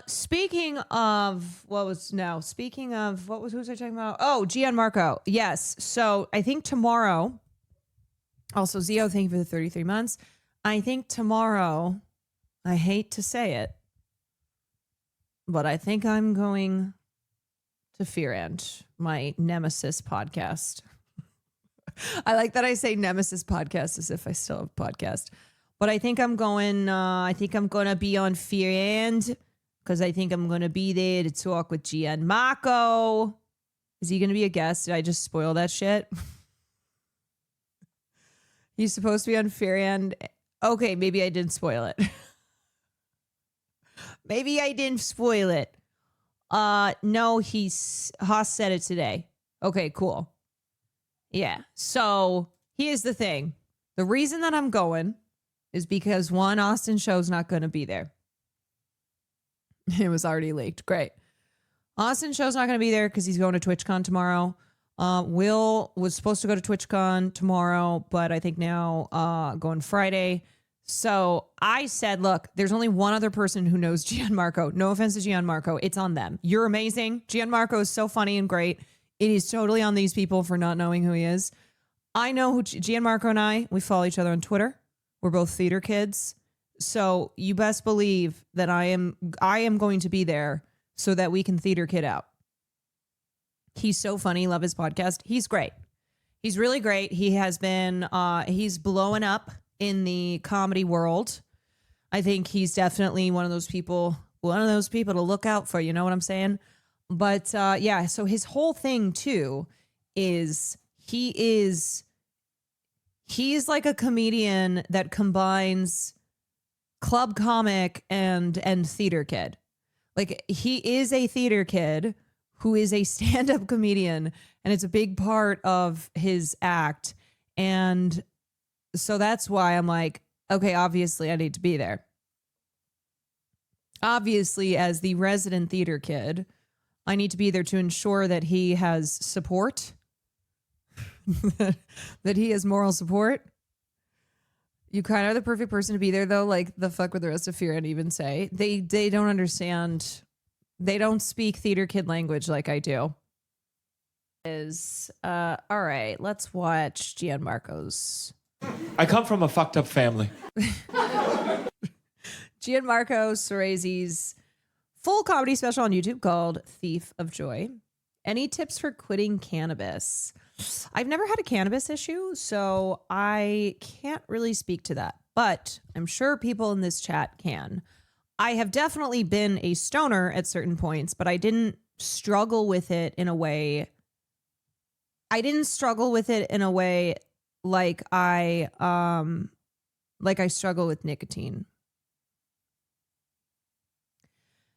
Speaking of what was who was I talking about? Oh, Gianmarco. Yes. So I think tomorrow, also Zio, thank you for the 33 months. I think tomorrow, I hate to say it, but I think I'm going to Fear End, my Nemesis podcast. I like that I say Nemesis podcast as if I still have a podcast. But I think I'm going to be on Fear End because I think I'm going to be there to talk with Gianmarco. Is he going to be a guest? Did I just spoil that shit? He's supposed to be on Fear End. Okay, maybe I didn't spoil it. Maybe I didn't spoil it. No, Haas said it today. Okay, cool. Yeah. So here's the thing. The reason that I'm going is because one, Austin show's not going to be there. It was already leaked. Great. Austin show's not going to be there because he's going to TwitchCon tomorrow. Will was supposed to go to TwitchCon tomorrow, but I think now going Friday. So I said, look, there's only one other person who knows Gianmarco. No offense to Gianmarco. It's on them. You're amazing. Gianmarco is so funny and great. It is totally on these people for not knowing who he is. I know who Gianmarco and we follow each other on Twitter. We're both theater kids. So you best believe that I am going to be there so that we can theater kid out. He's so funny. Love his podcast. He's great. He's really great. He has been, he's blowing up in the comedy world. I think he's definitely one of those people to look out for. You know what I'm saying? But yeah, so his whole thing too is he's like a comedian that combines club comic and theater kid. Like he is a theater kid who is a stand-up comedian, and it's a big part of his act. And so that's why I'm like, okay, obviously I need to be there. Obviously, as the resident theater kid, I need to be there to ensure that he has support, that he has moral support. You kind of are the perfect person to be there, though. Like, the fuck would the rest of Fear and even say? They don't understand. They don't speak theater kid language like I do. All right, let's watch Gianmarco's. I come from a fucked up family. Gianmarco Soresi's full comedy special on YouTube called Thief of Joy. Any tips for quitting cannabis? I've never had a cannabis issue, so I can't really speak to that, but I'm sure people in this chat can. I have definitely been a stoner at certain points, but I didn't struggle with it in a way. Like I struggle with nicotine.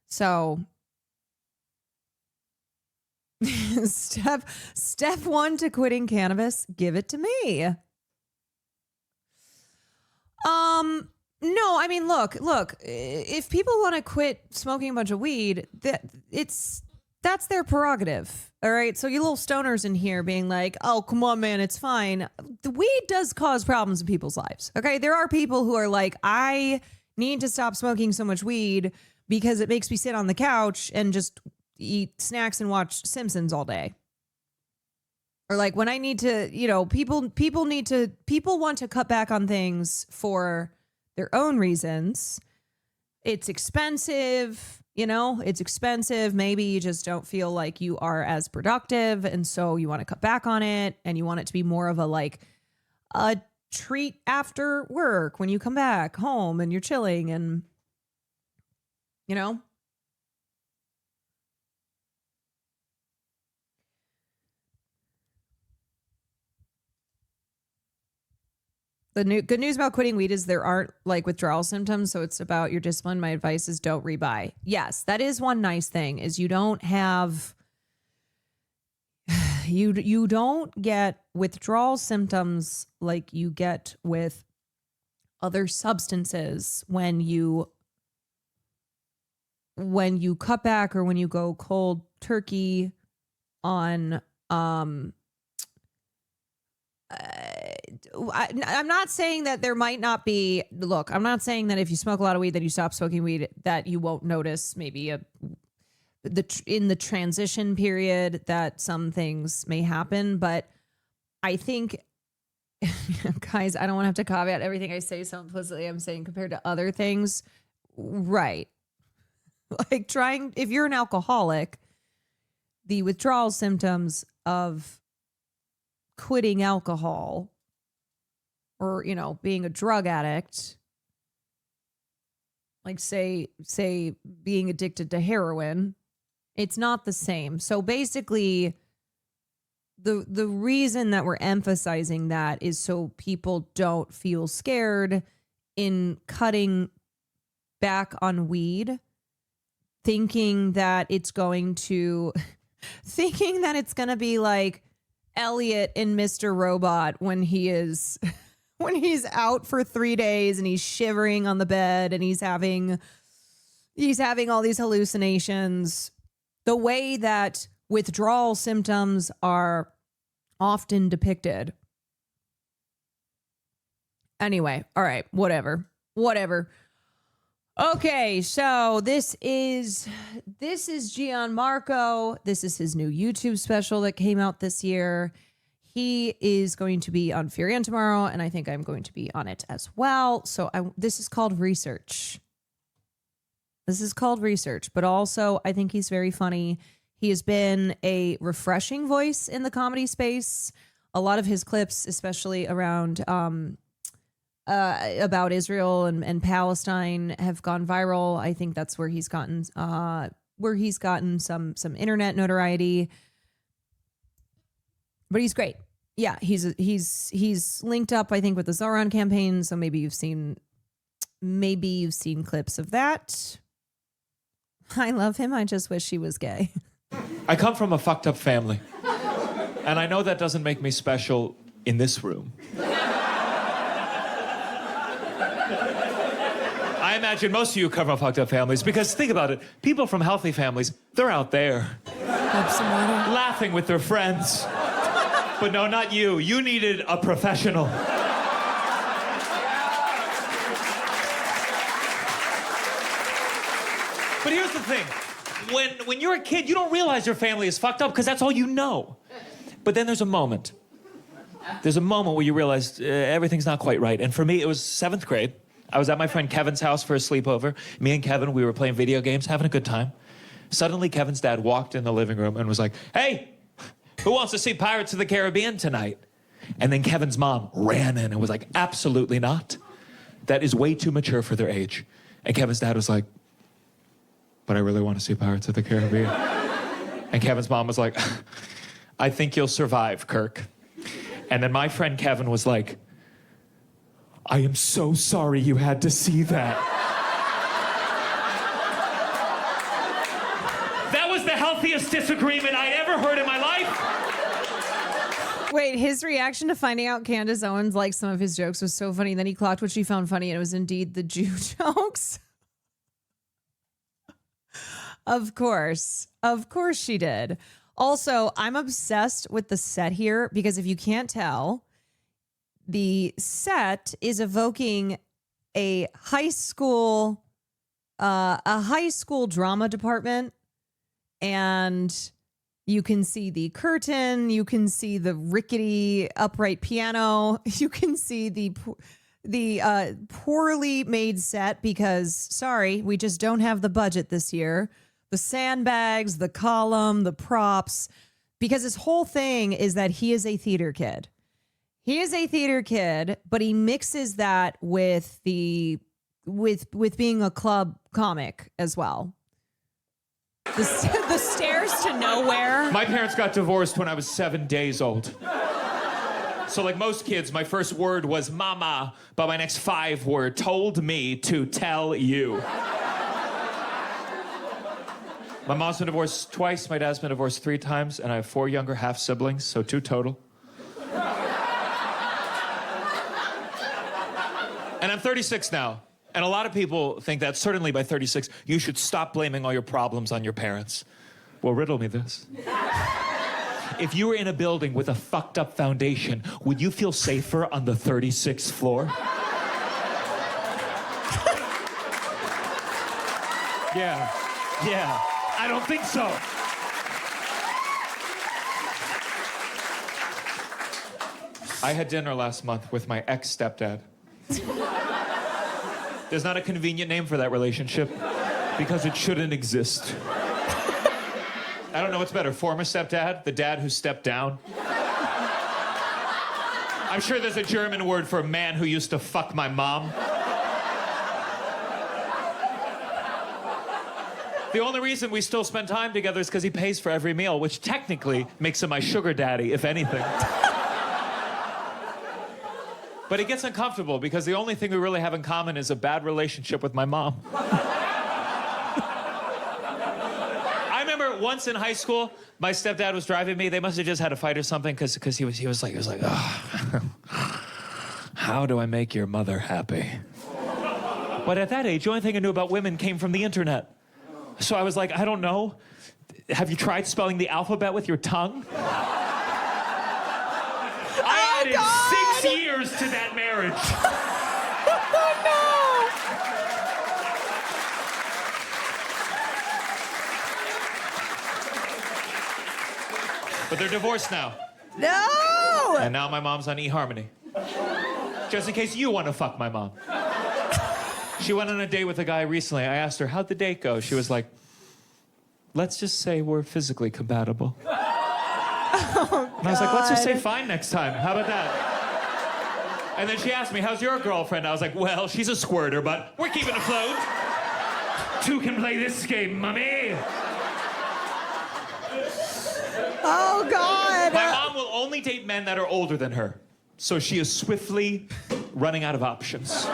So step one to quitting cannabis, give it to me. No, I mean, look, if people want to quit smoking a bunch of weed, that's their prerogative. All right. So you little stoners in here being like, oh, come on, man, it's fine. The weed does cause problems in people's lives. Okay. There are people who are like, I need to stop smoking so much weed because it makes me sit on the couch and just eat snacks and watch Simpsons all day. Or like when I need to, people want to cut back on things for their own reasons. It's expensive, it's expensive. Maybe you just don't feel like you are as productive. And so you want to cut back on it and you want it to be more of a treat after work when you come back home and you're chilling and, The good news about quitting weed is there aren't withdrawal symptoms. So it's about your discipline. My advice is don't rebuy. Yes, that is one nice thing is you don't have, you don't get withdrawal symptoms like you get with other substances when you cut back or when you go cold turkey on I'm not saying that there might not be. Look, I'm not saying that if you smoke a lot of weed, that you stop smoking weed, that you won't notice maybe in the transition period that some things may happen. But I think, guys, I don't want to have to caveat everything I say so implicitly. I'm saying compared to other things, right? Like if you're an alcoholic, the withdrawal symptoms of quitting alcohol or, being a drug addict, like say being addicted to heroin, it's not the same. So basically the reason that we're emphasizing that is so people don't feel scared in cutting back on weed, thinking that it's going to be like Elliot in Mr. Robot when he's out for 3 days and he's shivering on the bed and he's having all these hallucinations. The way that withdrawal symptoms are often depicted. Anyway, all right, whatever. Okay, so this is Gianmarco. This is his new YouTube special that came out this year. He is going to be on Furion tomorrow, and I think I'm going to be on it as well. So this is called research. But also I think he's very funny. He has been a refreshing voice in the comedy space. A lot of his clips, especially around about Israel and Palestine, have gone viral. I think that's where he's gotten some internet notoriety. But he's great. Yeah, he's linked up, I think, with the Zoran campaign. So maybe you've seen clips of that. I love him. I just wish he was gay. I come from a fucked up family. And I know that doesn't make me special in this room. I imagine most of you come from fucked up families because think about it. People from healthy families, they're out there. Laughing with their friends. But no, not you. You needed a professional. But here's the thing. When you're a kid, you don't realize your family is fucked up because that's all you know. But then there's a moment. There's a moment where you realize everything's not quite right. And for me, it was 7th grade. I was at my friend Kevin's house for a sleepover. Me and Kevin, we were playing video games, having a good time. Suddenly, Kevin's dad walked in the living room and was like, "Hey, who wants to see Pirates of the Caribbean tonight?" And then Kevin's mom ran in and was like, "Absolutely not. That is way too mature for their age." And Kevin's dad was like, "But I really want to see Pirates of the Caribbean." And Kevin's mom was like, "I think you'll survive, Kirk." And then my friend Kevin was like, "I am so sorry you had to see that." That was the healthiest disagreement I'd ever heard in my life. Wait, his reaction to finding out Candace Owens liked some of his jokes was so funny. Then he clocked what she found funny, and it was indeed the Jew jokes. Of course she did. Also, I'm obsessed with the set here because if you can't tell, the set is evoking a high school drama department, and you can see the curtain, you can see the rickety upright piano, you can see the poorly made set because, sorry, we just don't have the budget this year. The sandbags, the column, the props, because his whole thing is that he is a theater kid. He is a theater kid, but he mixes that with being a club comic as well. The stairs to nowhere. My parents got divorced when I was 7 days old. So like most kids, my first word was mama, but my next 5 were told me to tell you. My mom's been divorced twice, my dad's been divorced 3 times, and I have 4 younger half siblings, so 2 total. And I'm 36 now. And a lot of people think that certainly by 36, you should stop blaming all your problems on your parents. Well, riddle me this. If you were in a building with a fucked up foundation, would you feel safer on the 36th floor? Yeah. I don't think so. I had dinner last month with my ex-stepdad. There's not a convenient name for that relationship because it shouldn't exist. I don't know what's better, former stepdad, the dad who stepped down. I'm sure there's a German word for a man who used to fuck my mom. The only reason we still spend time together is because he pays for every meal, which technically makes him my sugar daddy, if anything. But it gets uncomfortable because the only thing we really have in common is a bad relationship with my mom. I remember once in high school, my stepdad was driving me. They must have just had a fight or something because he was like, oh, how do I make your mother happy? But at that age, the only thing I knew about women came from the internet. So I was like, I don't know. Have you tried spelling the alphabet with your tongue? I added 6 years to that marriage. But they're divorced now. No! And now my mom's on eHarmony. Just in case you want to fuck my mom. She went on a date with a guy recently. I asked her, how'd the date go? She was like, let's just say we're physically compatible. Oh, and I was like, let's just say fine next time. How about that? And then she asked me, how's your girlfriend? I was like, well, she's a squirter, but we're keeping afloat. Two can play this game, mummy. Oh, God. My mom will only date men that are older than her. So she is swiftly running out of options.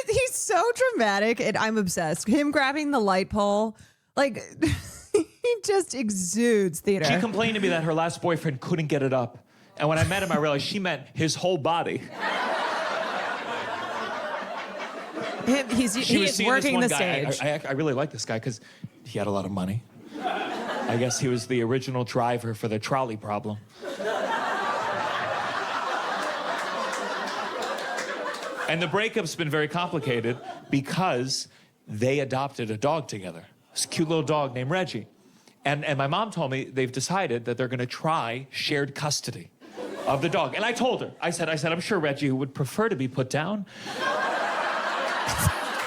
He's so dramatic, and I'm obsessed. Him grabbing the light pole, like, he just exudes theater. She complained to me that her last boyfriend couldn't get it up. And when I met him, I realized she meant his whole body. He is working the stage. I really like this guy because he had a lot of money. I guess he was the original driver for the trolley problem. And the breakup's been very complicated because they adopted a dog together. This cute little dog named Reggie. And my mom told me they've decided that they're gonna try shared custody of the dog. And I told her, I said, I'm sure Reggie would prefer to be put down.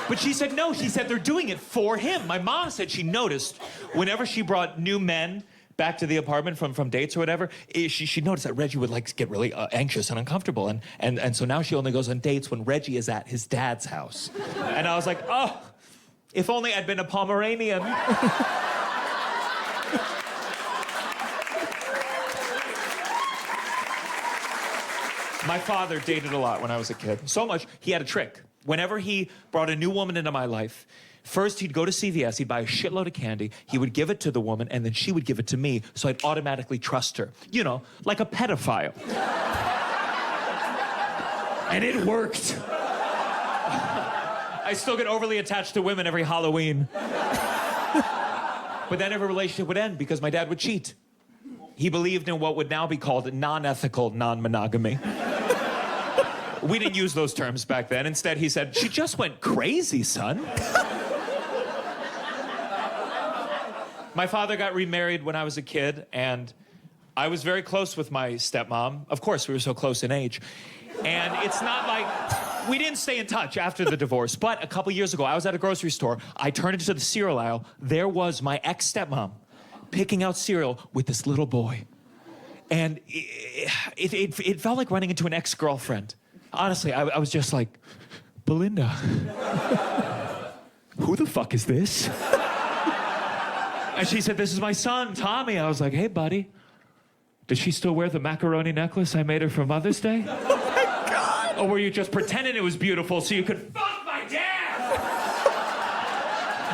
But she said no, she said they're doing it for him. My mom said she noticed whenever she brought new men back to the apartment from dates or whatever, she noticed that Reggie would like get really anxious and uncomfortable. And so now she only goes on dates when Reggie is at his dad's house. And I was like, oh, if only I'd been a Pomeranian. My father dated a lot when I was a kid. So much, he had a trick. Whenever he brought a new woman into my life, first he'd go to CVS, he'd buy a shitload of candy, he would give it to the woman, and then she would give it to me, so I'd automatically trust her. You know, like a pedophile. And it worked. I still get overly attached to women every Halloween. But then every relationship would end because my dad would cheat. He believed in what would now be called non-ethical non-monogamy. We didn't use those terms back then. Instead, he said, she just went crazy, son. My father got remarried when I was a kid, and I was very close with my stepmom. Of course, we were so close in age. And it's not like, we didn't stay in touch after the divorce, but a couple years ago, I was at a grocery store. I turned into the cereal aisle. There was my ex-stepmom picking out cereal with this little boy. And it felt like running into an ex-girlfriend. Honestly, I was just like, Belinda, who the fuck is this? And she said, this is my son, Tommy. I was like, hey, buddy, does she still wear the macaroni necklace I made her for Mother's Day? Oh, my God. Or were you just pretending it was beautiful so you could fuck my dad?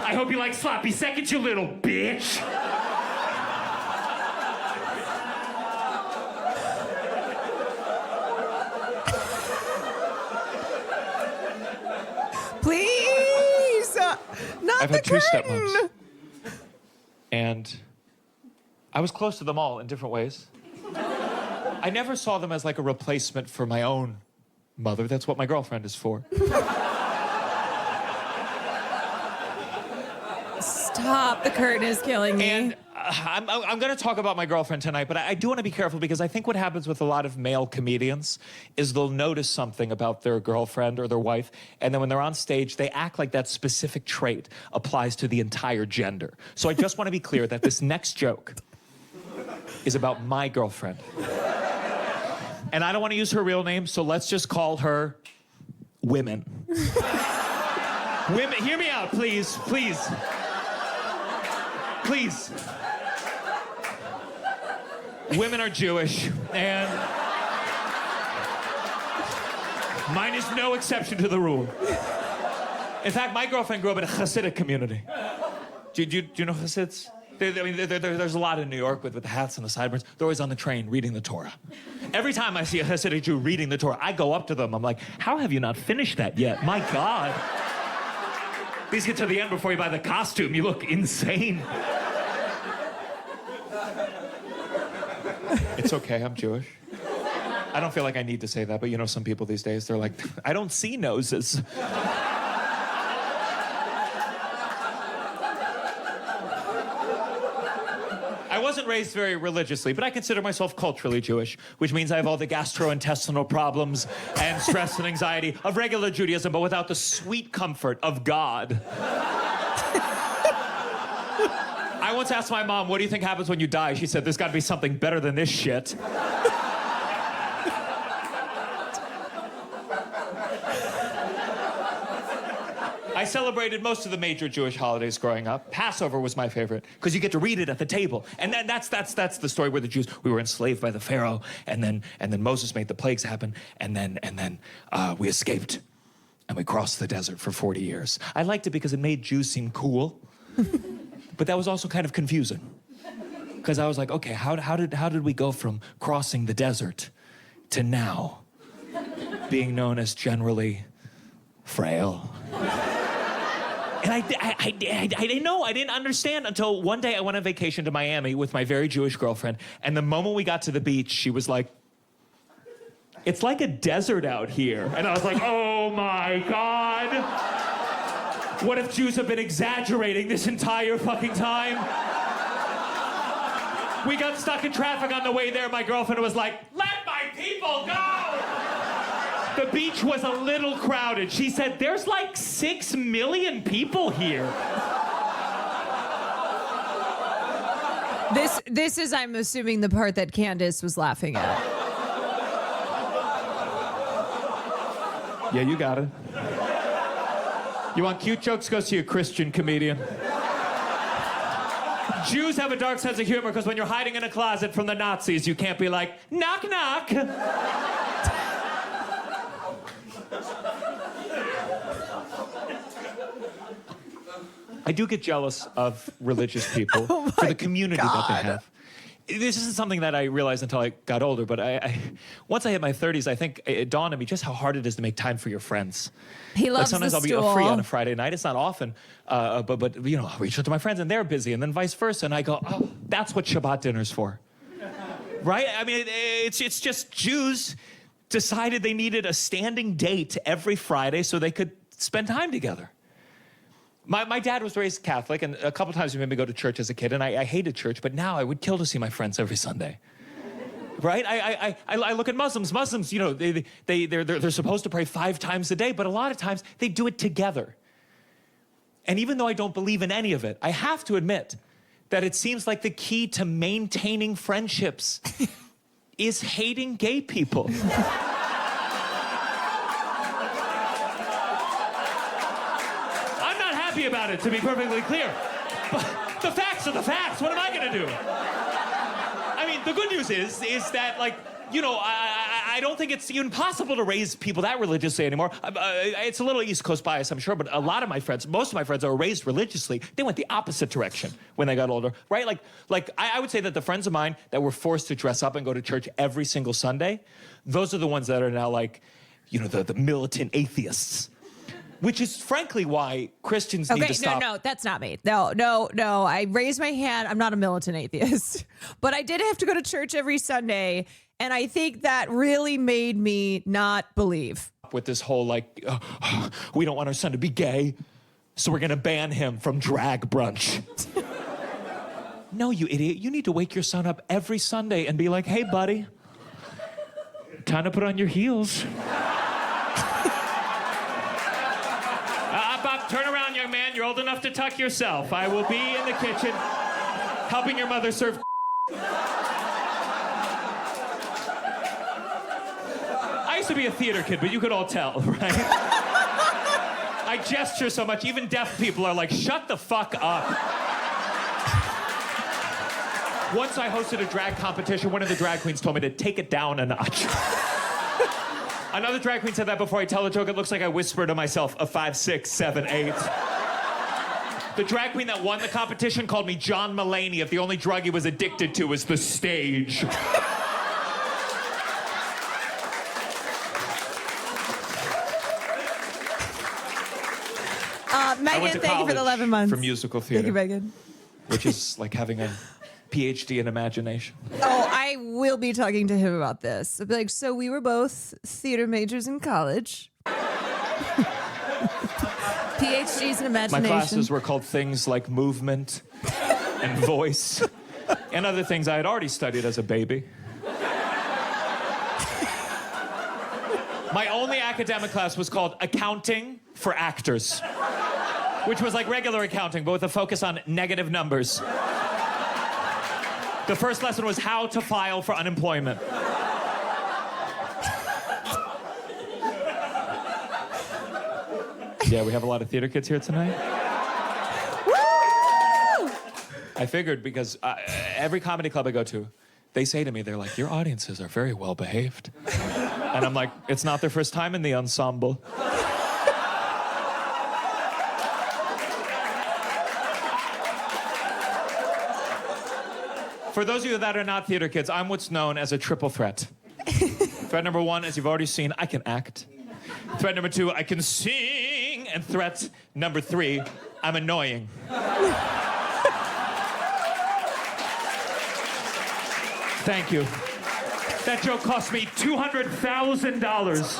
I hope you like sloppy seconds, you little bitch. Please, not I've the had two curtain. stepmoms. And I was close to them all in different ways. I never saw them as like a replacement for my own mother. That's what my girlfriend is for. Stop. The curtain is killing me. And I'm going to talk about my girlfriend tonight, but I do want to be careful because I think what happens with a lot of male comedians is they'll notice something about their girlfriend or their wife, and then when they're on stage, they act like that specific trait applies to the entire gender. So I just want to be clear that this next joke is about my girlfriend. And I don't want to use her real name, so let's just call her Women. Women, hear me out, please, please. Please. Women are Jewish, and mine is no exception to the rule. In fact, my girlfriend grew up in a Hasidic community. Do you know Hasids? There's a lot in New York with the hats and the sideburns. They're always on the train reading the Torah. Every time I see a Hasidic Jew reading the Torah, I go up to them. I'm like, how have you not finished that yet? My God. Please get to the end before you buy the costume. You look insane. It's okay, I'm Jewish. I don't feel like I need to say that, but you know some people these days, they're like, I don't see noses. I wasn't raised very religiously, but I consider myself culturally Jewish, which means I have all the gastrointestinal problems and stress and anxiety of regular Judaism, but without the sweet comfort of God. I once asked my mom, what do you think happens when you die? She said, there's got to be something better than this shit. I celebrated most of the major Jewish holidays growing up. Passover was my favorite, because you get to read it at the table. And then that's the story where the Jews, we were enslaved by the Pharaoh, and then Moses made the plagues happen, and then we escaped, and we crossed the desert for 40 years. I liked it because it made Jews seem cool, but that was also kind of confusing. Because I was like, okay, how did we go from crossing the desert to now being known as generally frail? And I didn't know. I didn't understand until one day I went on vacation to Miami with my very Jewish girlfriend. And the moment we got to the beach, she was like, it's like a desert out here. And I was like, oh my God. What if Jews have been exaggerating this entire fucking time? We got stuck in traffic on the way there. My girlfriend was like, let my people go. The beach was a little crowded. She said, there's like 6 million people here. This is, I'm assuming, the part that Candace was laughing at. Yeah, you got it. You want cute jokes? Go see a Christian comedian. Jews have a dark sense of humor because when you're hiding in a closet from the Nazis, you can't be like, knock, knock. I do get jealous of religious people for the community that they have. This isn't something that I realized until I got older, but once I hit my 30s, I think it dawned on me just how hard it is to make time for your friends. He loves sometimes the I'll be stool. free on a Friday night. It's not often, but you know, I'll reach out to my friends and they're busy, and then vice versa. And I go, oh, that's what Shabbat dinner's for, right? I mean, it's just Jews decided they needed a standing date every Friday so they could spend time together. My dad was raised Catholic, and a couple times he made me go to church as a kid, and I hated church, but now I would kill to see my friends every Sunday. Right? I look at Muslims. Muslims, you know, they're supposed to pray 5 times a day, but a lot of times they do it together. And even though I don't believe in any of it, I have to admit that it seems like the key to maintaining friendships is hating gay people. About it, to be perfectly clear. But the facts are the facts. What am I going to do? I mean, the good news is that, like, you know, I don't think it's even possible to raise people that religiously anymore. It's a little East Coast bias, I'm sure, but a lot of my friends, most of my friends that were raised religiously, they went the opposite direction when they got older, right? Like I would say that the friends of mine that were forced to dress up and go to church every single Sunday, those are the ones that are now, like, you know, the militant atheists. Which is frankly why Christians need to stop. No, that's not me. No. I raised my hand. I'm not a militant atheist, but I did have to go to church every Sunday, and I think that really made me not believe. With this whole we don't want our son to be gay, so we're gonna ban him from drag brunch. No, you idiot. You need to wake your son up every Sunday and be like, hey, buddy, time to put on your heels. Up, turn around, young man. You're old enough to tuck yourself. I will be in the kitchen helping your mother serve. I used to be a theater kid, but you could all tell, right? I gesture so much, even deaf people are like, shut the fuck up. Once I hosted a drag competition, one of the drag queens told me to take it down a notch. Another drag queen said that before I tell a joke, it looks like I whisper to myself, a 5, 6, 7, 8. The drag queen that won the competition called me John Mulaney if the only drug he was addicted to was the stage. Megan, thank you for the 11 months. For musical theater. Thank you, Megan. Which is like having a PhD in imagination. Oh, I will be talking to him about this. I'll be like, so we were both theater majors in college. PhDs in imagination. My classes were called things like movement and voice and other things I had already studied as a baby. My only academic class was called Accounting for Actors, which was like regular accounting, but with a focus on negative numbers. The first lesson was how to file for unemployment. Yeah, we have a lot of theater kids here tonight. Woo! I figured because every comedy club I go to, they say to me, they're like, your audiences are very well behaved. And I'm like, it's not their first time in the ensemble. For those of you that are not theater kids, I'm what's known as a triple threat. Threat number 1, as you've already seen, I can act. Threat number 2, I can sing. And threat number 3, I'm annoying. Thank you. That joke cost me $200,000.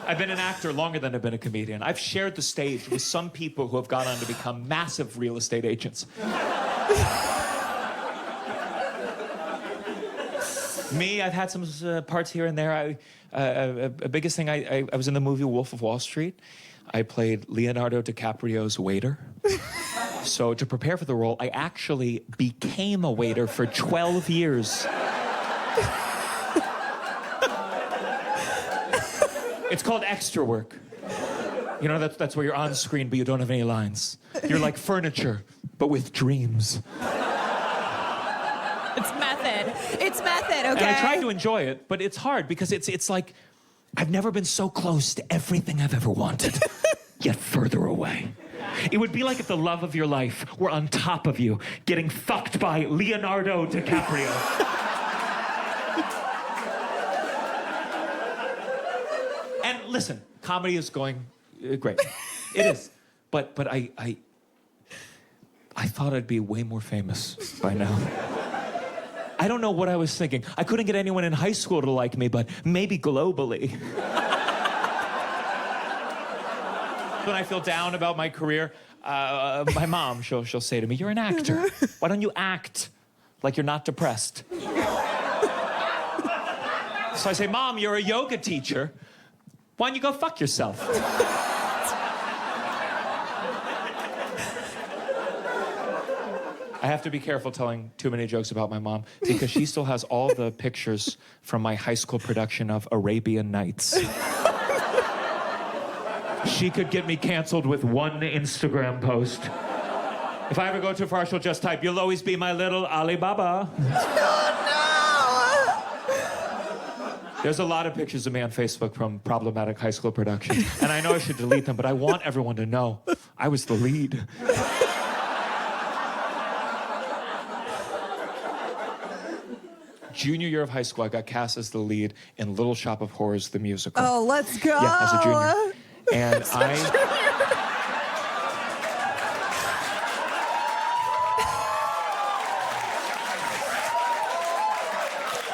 I've been an actor longer than I've been a comedian. I've shared the stage with some people who have gone on to become massive real estate agents. Me, I've had some parts here and there. A biggest thing, I was in the movie Wolf of Wall Street. I played Leonardo DiCaprio's waiter. So to prepare for the role, I actually became a waiter for 12 years. It's called extra work. You know, that's where you're on screen, but you don't have any lines. You're like furniture, but with dreams. It's method. It's method, okay? And I tried to enjoy it, but it's hard because it's like, I've never been so close to everything I've ever wanted, yet further away. It would be like if the love of your life were on top of you, getting fucked by Leonardo DiCaprio. And listen, comedy is going great. It is. But I thought I'd be way more famous by now. I don't know what I was thinking. I couldn't get anyone in high school to like me, but maybe globally. When I feel down about my career, my mom, she'll say to me, you're an actor. Why don't you act like you're not depressed? So I say, Mom, you're a yoga teacher. Why don't you go fuck yourself? I have to be careful telling too many jokes about my mom because she still has all the pictures from my high school production of Arabian Nights. She could get me canceled with one Instagram post. If I ever go too far, she'll just type, you'll always be my little Alibaba. Oh, no! There's a lot of pictures of me on Facebook from problematic high school productions. And I know I should delete them, but I want everyone to know I was the lead. junior year of high school, I got cast as the lead in Little Shop of Horrors, the musical. Oh, let's go. Yeah, as a junior. And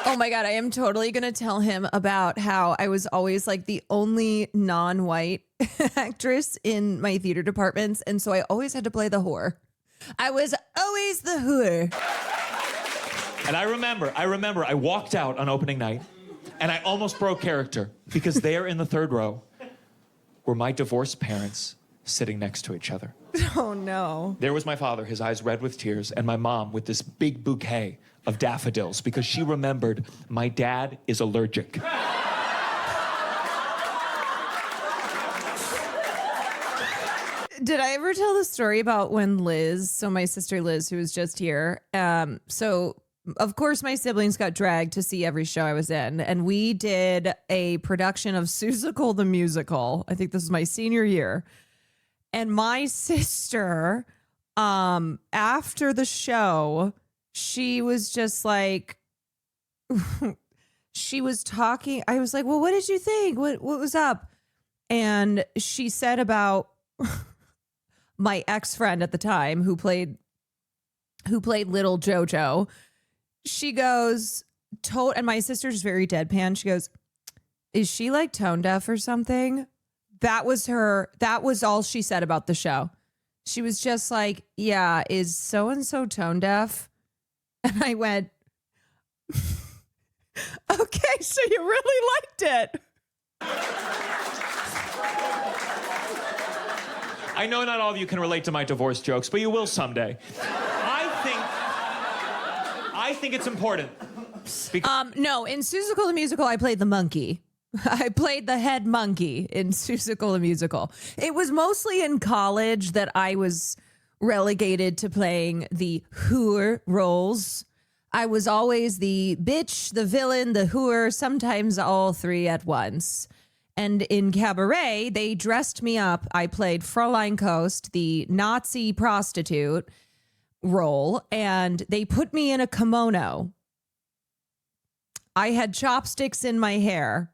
Oh my God, I am totally going to tell him about how I was always like the only non-white actress in my theater departments. And so I always had to play the whore. I was always the whore. And I remember I walked out on opening night and I almost broke character because there in the third row were my divorced parents sitting next to each other. Oh no. There was my father, his eyes red with tears, and my mom with this big bouquet of daffodils because she remembered my dad is allergic. Did I ever tell the story about when Liz, so my sister Liz, who was just here, so of course my siblings got dragged to see every show I was in, and we did a production of Seussical the Musical. I think this was my senior year. And my sister, after the show, she was just like, she was talking. I was like, well, what did you think? What was up? And she said about my ex-friend at the time who played little JoJo. She goes, and my sister's very deadpan. She goes, is she like tone deaf or something? That was all she said about the show. She was just like, yeah, is so-and-so tone deaf? And I went, okay, so you really liked it. I know not all of you can relate to my divorce jokes, but you will someday. I think it's important. No, in Seussical the Musical, I played the monkey. I played the head monkey in Seussical the Musical. It was mostly in college that I was relegated to playing the whore roles. I was always the bitch, the villain, the whore, sometimes all three at once. And in Cabaret, they dressed me up. I played Fräulein Kost, the Nazi prostitute role, and they put me in a kimono. I had chopsticks in my hair.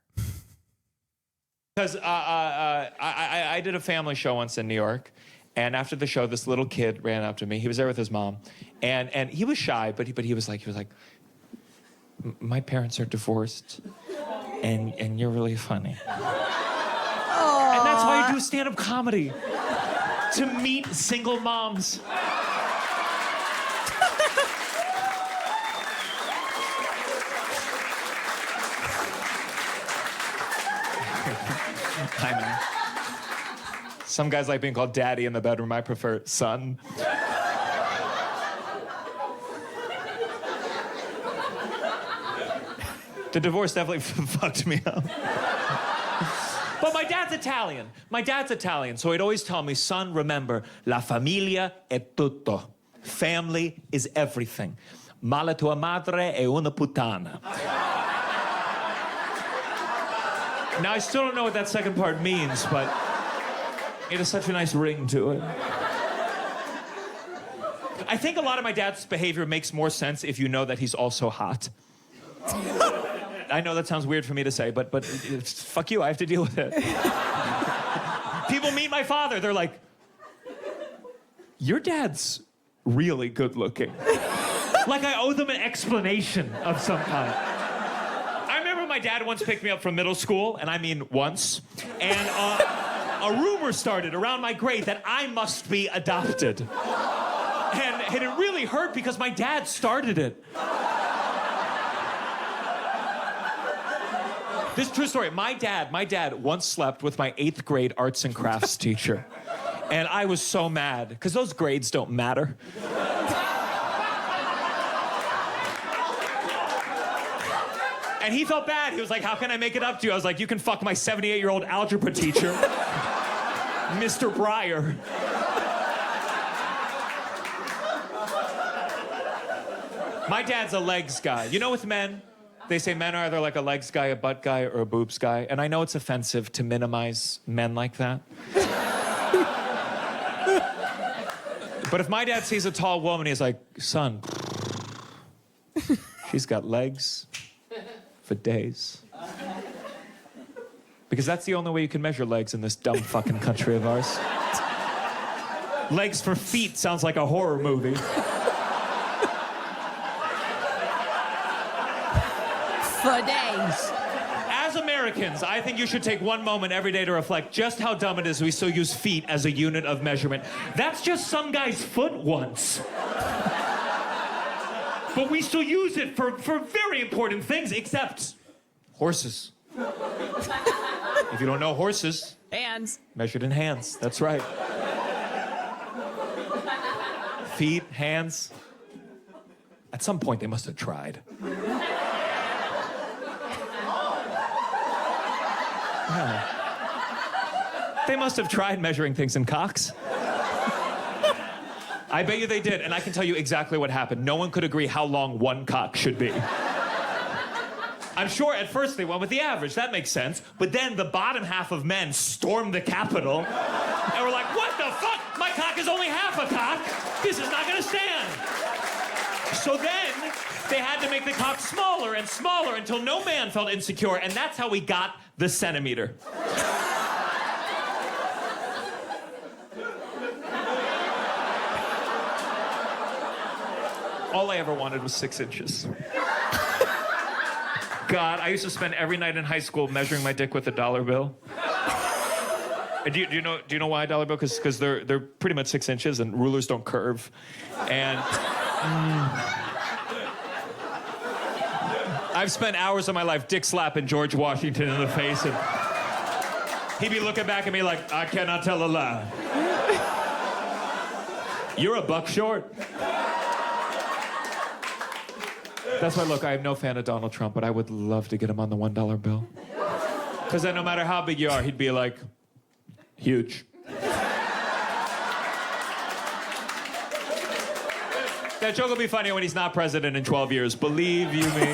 Because I did a family show once in New York, and after the show, this little kid ran up to me. He was there with his mom, and he was shy, but he was like, my parents are divorced, and you're really funny. Aww. And that's why I do stand-up comedy, to meet single moms. I know. Some guys like being called daddy in the bedroom. I prefer son. The divorce definitely fucked me up. But my dad's Italian. So he'd always tell me, son, remember, la familia è tutto. Family is everything. Ma la tua madre è una puttana. Now, I still don't know what that second part means, but it has such a nice ring to it. I think a lot of my dad's behavior makes more sense if you know that he's also hot. I know that sounds weird for me to say, but fuck you, I have to deal with it. People meet my father, they're like, your dad's really good looking. Like I owe them an explanation of some kind. My dad once picked me up from middle school, and I mean once, and a rumor started around my grade that I must be adopted. And it really hurt because my dad started it. This is a true story. My dad once slept with my 8th grade arts and crafts teacher. And I was so mad, because those grades don't matter. And he felt bad. He was like, how can I make it up to you? I was like, you can fuck my 78-year-old algebra teacher, Mr. Breyer. My dad's a legs guy. You know with men, they say men are either like a legs guy, a butt guy, or a boobs guy. And I know it's offensive to minimize men like that. But if my dad sees a tall woman, he's like, son, She's got legs for days. Because that's the only way you can measure legs in this dumb fucking country of ours. Legs for feet sounds like a horror movie. For days. As Americans, I think you should take one moment every day to reflect just how dumb it is we still use feet as a unit of measurement. That's just some guy's foot once. But we still use it for very important things, except horses. If you don't know horses, Hands. measured in hands. That's right. Feet, hands. At some point, they must have tried. Yeah. They must have tried measuring things in cocks. I bet you they did, and I can tell you exactly what happened. No one could agree how long one cock should be. I'm sure at first they went with the average. That makes sense. But then the bottom half of men stormed the Capitol and were like, what the fuck? My cock is only half a cock. This is not gonna stand. So then they had to make the cock smaller and smaller until no man felt insecure, and that's how we got the centimeter. All I ever wanted was 6 inches. God, I used to spend every night in high school measuring my dick with a dollar bill. Do you know why a dollar bill? Because they're pretty much 6 inches and rulers don't curve. And I've spent hours of my life dick slapping George Washington in the face, and he'd be looking back at me like, I cannot tell a lie. You're a buck short. That's why, look, I am no fan of Donald Trump, but I would love to get him on the $1 bill. Because then no matter how big you are, he'd be like, huge. That joke will be funnier when he's not president in 12 years. Believe you me.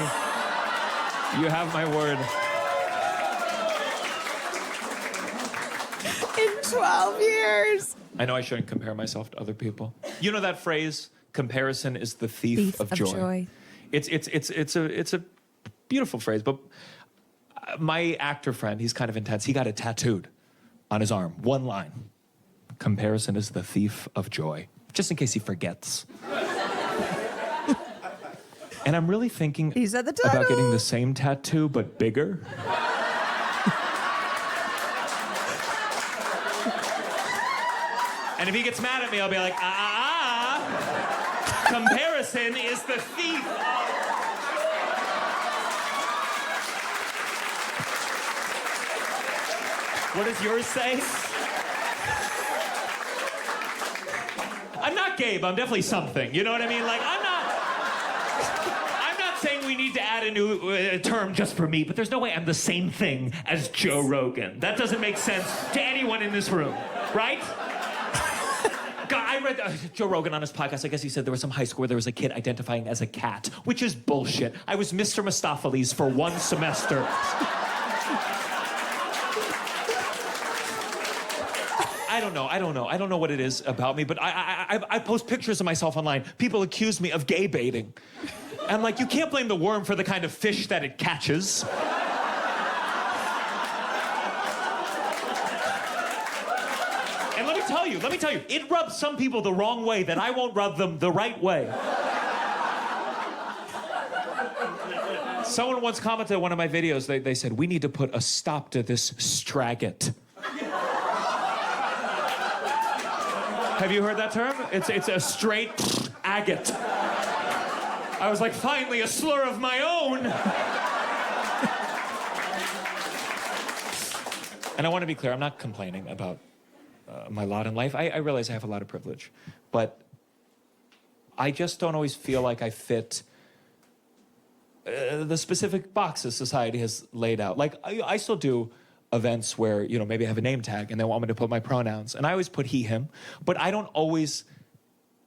You have my word. In 12 years. I know I shouldn't compare myself to other people. You know that phrase, comparison is the thief of joy. It's a beautiful phrase, but my actor friend, he's kind of intense. He got it tattooed on his arm. One line. Comparison is the thief of joy. Just in case he forgets. And I'm really thinking about getting the same tattoo, but bigger. And if he gets mad at me, I'll be like, comparison is the thief of... What does yours say? I'm not Gabe, I'm definitely something. You know what I mean? Like, I'm not saying we need to add a new term just for me, but there's no way I'm the same thing as Joe Rogan. That doesn't make sense to anyone in this room, right? God, I read Joe Rogan on his podcast. I guess he said there was some high school where there was a kid identifying as a cat, which is bullshit. I was Mr. Mistopheles for 1 semester. I don't know what it is about me, but I post pictures of myself online. People accuse me of gay baiting. I'm like, you can't blame the worm for the kind of fish that it catches. And let me tell you, it rubs some people the wrong way that I won't rub them the right way. Someone once commented on one of my videos, they said, we need to put a stop to this straggit. Have you heard that term? It's a straight agate. I was like, finally, a slur of my own. And I want to be clear, I'm not complaining about my lot in life. I realize I have a lot of privilege, but I just don't always feel like I fit the specific boxes society has laid out. Like, I still do events where, you know, maybe I have a name tag and they want me to put my pronouns, and I always put he, him, but I don't always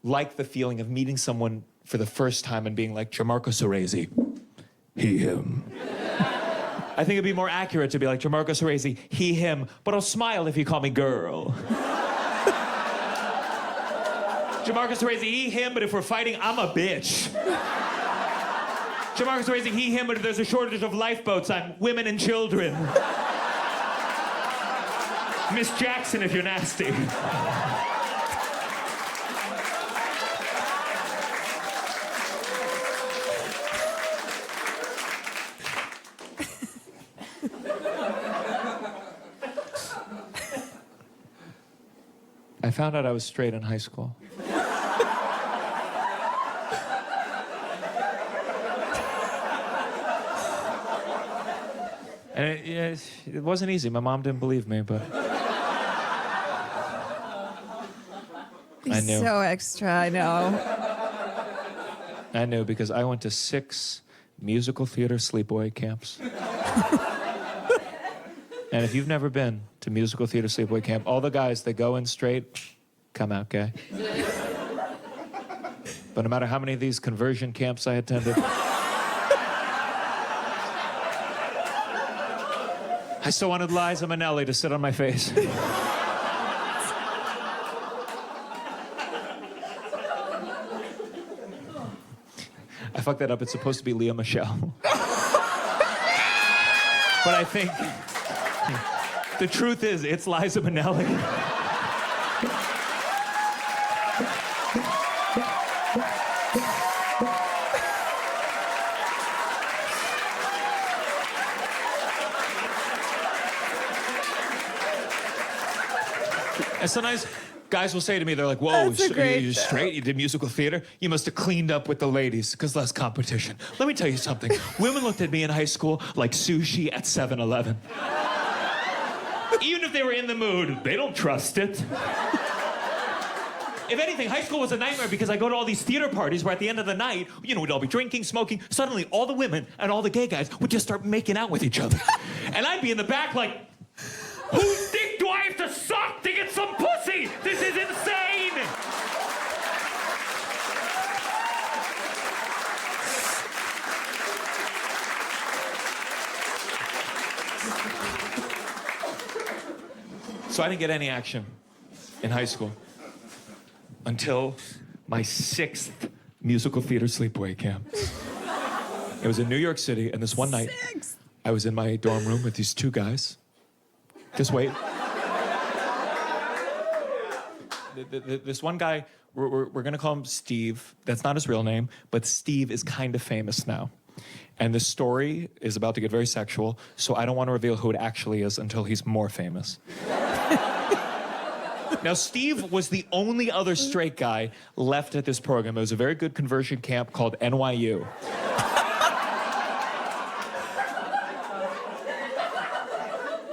like the feeling of meeting someone for the first time and being like, Gianmarco Soresi, he, him. I think it'd be more accurate to be like, Gianmarco Soresi, he, him, but I'll smile if you call me girl. Gianmarco Soresi, he, him, but if we're fighting, I'm a bitch. Gianmarco Soresi, he, him, but there's a shortage of lifeboats on women and children. Miss Jackson, if you're nasty. I found out I was straight in high school. And it wasn't easy. My mom didn't believe me, but I knew. So extra, I know. I knew because I went to 6 musical theater sleepaway camps. And if you've never been to musical theater sleepaway camp, all the guys, they go in straight, come out gay. But no matter how many of these conversion camps I attended, I still wanted Liza Minnelli to sit on my face. I fucked that up. It's supposed to be Leah Michele. But I think the truth is, it's Liza Minnelli. And sometimes guys will say to me, they're like, whoa, you're straight, you did musical theater? You must have cleaned up with the ladies, because less competition. Let me tell you something. Women looked at me in high school like sushi at 7-Eleven. Even if they were in the mood, they don't trust it. If anything, high school was a nightmare because I go to all these theater parties where at the end of the night, you know, we'd all be drinking, smoking. Suddenly, all the women and all the gay guys would just start making out with each other. And I'd be in the back like, whose dick do I have to suck to get some pussy? This is insane! So I didn't get any action in high school until my 6th musical theater sleepaway camp. It was in New York City, and this one night, I was in my dorm room with these 2 guys. Just wait. This one guy, we're gonna call him Steve. That's not his real name, but Steve is kind of famous now. And this story is about to get very sexual, so I don't want to reveal who it actually is until he's more famous. Now, Steve was the only other straight guy left at this program. It was a very good conversion camp called NYU.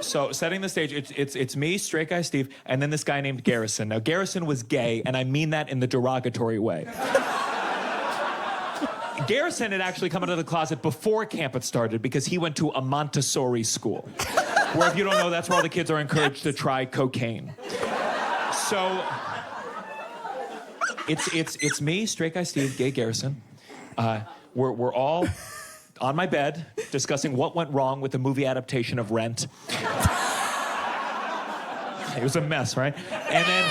So, setting the stage, it's me, straight guy Steve, and then this guy named Garrison. Now, Garrison was gay, and I mean that in the derogatory way. Garrison had actually come out of the closet before camp had started because he went to a Montessori school, where if you don't know, that's where all the kids are encouraged to try cocaine. So, it's me, straight guy Steve, gay Garrison. We're all on my bed discussing what went wrong with the movie adaptation of Rent. It was a mess, right? And then,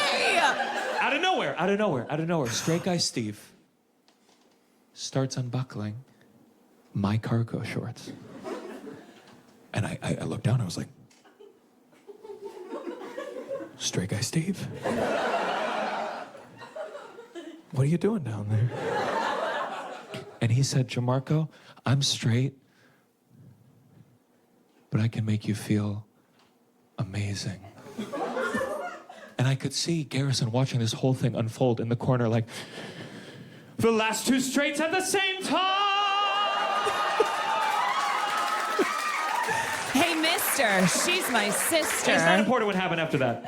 out of nowhere, straight guy Steve starts unbuckling my cargo shorts. And I looked down, I was like, straight guy Steve, what are you doing down there? And he said, Gianmarco, I'm straight, but I can make you feel amazing. And I could see Garrison watching this whole thing unfold in the corner like, the last 2 straights at the same time! Hey, mister, she's my sister. It's not important what happened after that.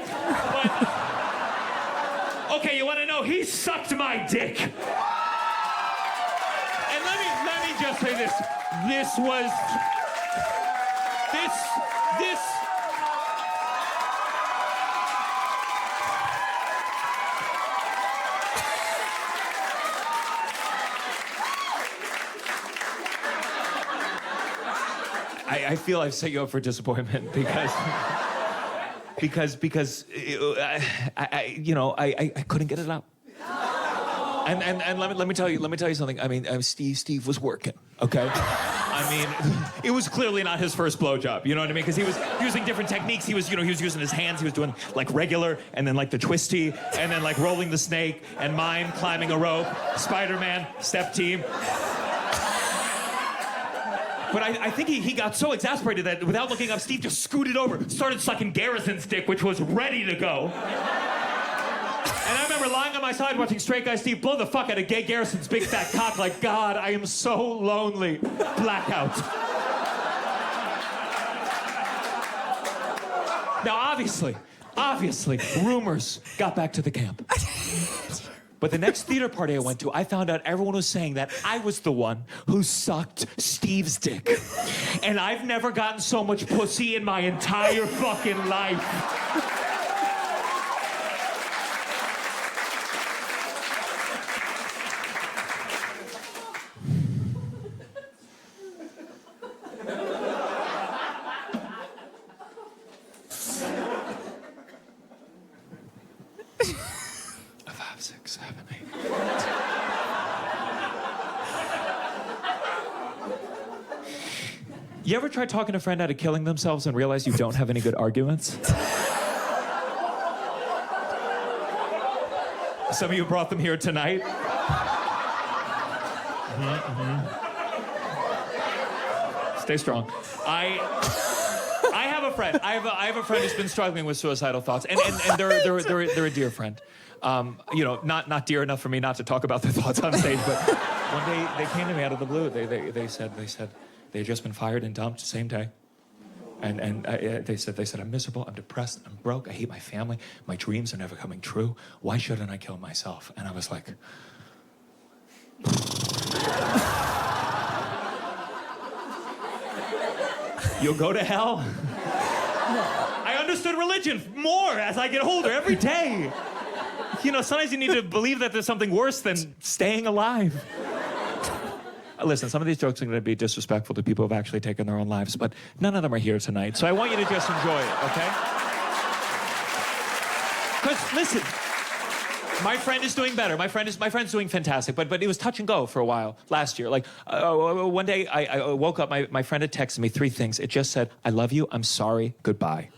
But, okay, you want to know? He sucked my dick. And let me just say this. This I feel I've set you up for disappointment because I couldn't get it out. And let me tell you something. I mean, Steve was working, okay? I mean, it was clearly not his first blowjob. You know what I mean? Because he was using different techniques. He was using his hands. He was doing like regular, and then like the twisty, and then like rolling the snake, and mime climbing a rope, Spider-Man, step team. But I think he got so exasperated that without looking up, Steve just scooted over, started sucking Garrison's dick, which was ready to go. And I remember lying on my side watching straight guy Steve blow the fuck out of gay Garrison's big fat cock like, God, I am so lonely. Blackout. Now, obviously, rumors got back to the camp. But the next theater party I went to, I found out everyone was saying that I was the one who sucked Steve's dick. And I've never gotten so much pussy in my entire fucking life. You ever try talking a friend out of killing themselves and realize you don't have any good arguments? Some of you brought them here tonight. Stay strong. I have a friend. I have a friend who's been struggling with suicidal thoughts, and they're a dear friend. You know, not dear enough for me not to talk about their thoughts on stage, but one day they came to me out of the blue. They said they had just been fired and dumped the same day. And they said, I'm miserable, I'm depressed, I'm broke, I hate my family, my dreams are never coming true. Why shouldn't I kill myself? And I was like, you'll go to hell? I understood religion more as I get older every day. You know, sometimes you need to believe that there's something worse than staying alive. Listen, some of these jokes are going to be disrespectful to people who've actually taken their own lives, but none of them are here tonight, so I want you to just enjoy it, okay? Because, listen, my friend is doing better. My friend's doing fantastic, but it was touch and go for a while last year. Like, one day I woke up, my friend had texted me 3 things. It just said, I love you, I'm sorry, goodbye.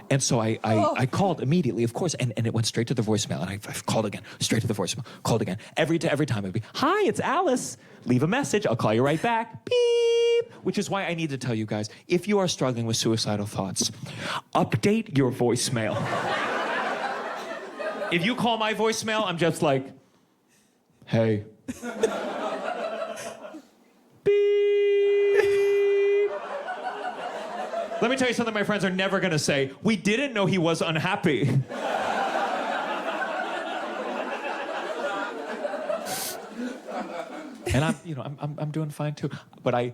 And so I called immediately, of course, and it went straight to the voicemail. And I called again, straight to the voicemail, called again. Every time it'd be, hi, it's Alice. Leave a message, I'll call you right back. Beep. Which is why I need to tell you guys, if you are struggling with suicidal thoughts, update your voicemail. If you call my voicemail, I'm just like, hey. Let me tell you something my friends are never gonna say. We didn't know he was unhappy. And I'm doing fine too. But I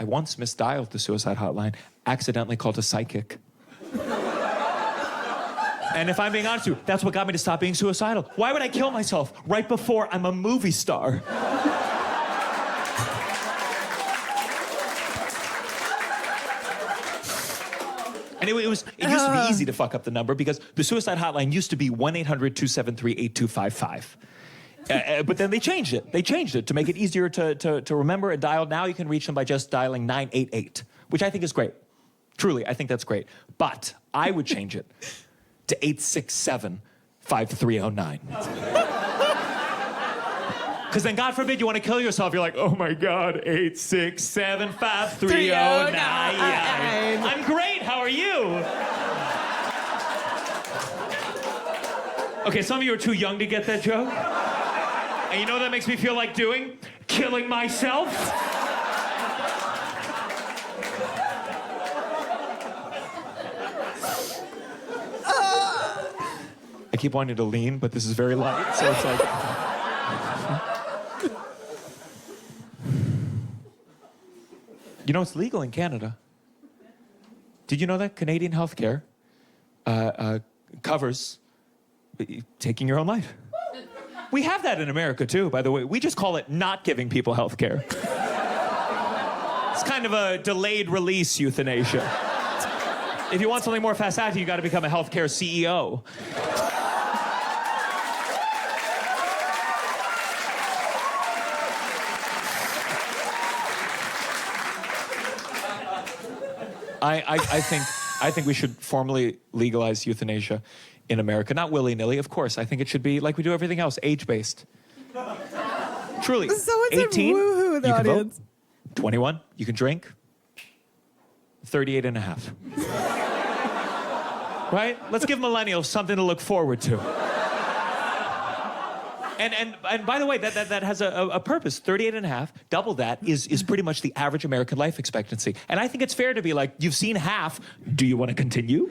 once misdialed the suicide hotline, accidentally called a psychic. And if I'm being honest with you, that's what got me to stop being suicidal. Why would I kill myself right before I'm a movie star? And it used to be easy to fuck up the number because the suicide hotline used to be 1-800-273-8255. But then they changed it. They changed it to make it easier to remember and dial. Now you can reach them by just dialing 988, which I think is great. Truly, I think that's great. But I would change it to 867-5309. Because then, God forbid, you want to kill yourself. You're like, oh my God, 867-5309. I'm great. How are you? Okay, some of you are too young to get that joke. And you know what that makes me feel like doing? Killing myself. I keep wanting to lean, but this is very light, so it's like... You know, it's legal in Canada. Did you know that? Canadian healthcare covers taking your own life. We have that in America, too, by the way. We just call it not giving people healthcare. It's kind of a delayed release euthanasia. If you want something more fast-acting, you got to become a healthcare CEO. I think we should formally legalize euthanasia in America. Not willy-nilly, of course. I think it should be like we do everything else, age-based. Truly. Someone said 18, woohoo in the you can audience. vote. 21, you can drink. 38 and a half. Right? Let's give millennials something to look forward to. And by the way, that has a purpose. 38 and a half, double that, is pretty much the average American life expectancy. And I think it's fair to be like, you've seen half, do you want to continue?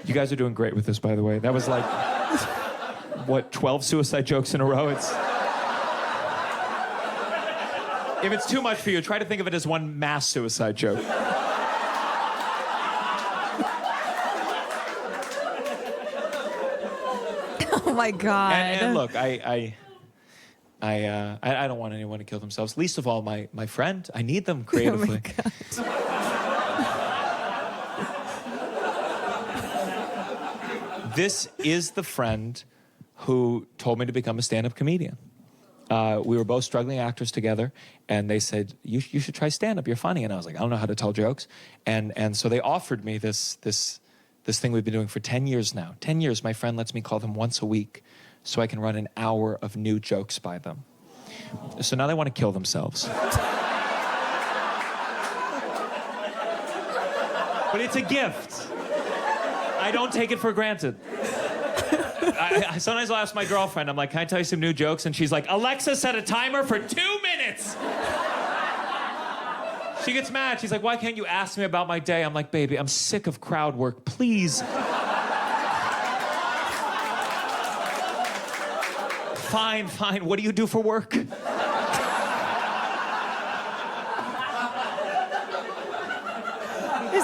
You guys are doing great with this, by the way. That was like, what, 12 suicide jokes in a row? If it's too much for you, try to think of it as one mass suicide joke. Oh my God. And look, I don't want anyone to kill themselves. Least of all, my friend. I need them creatively. Oh my God. This is the friend who told me to become a stand-up comedian. We were both struggling actors together, and they said, you should try stand-up, you're funny. And I was like, I don't know how to tell jokes. And so they offered me this thing we've been doing for 10 years now. 10 years, my friend lets me call them once a week so I can run an hour of new jokes by them. So now they want to kill themselves. But it's a gift. I don't take it for granted. Sometimes I'll ask my girlfriend, I'm like, can I tell you some new jokes? And she's like, Alexa, set a timer for 2 minutes. She gets mad. She's like, why can't you ask me about my day? I'm like, baby, I'm sick of crowd work. Please. Fine. What do you do for work? His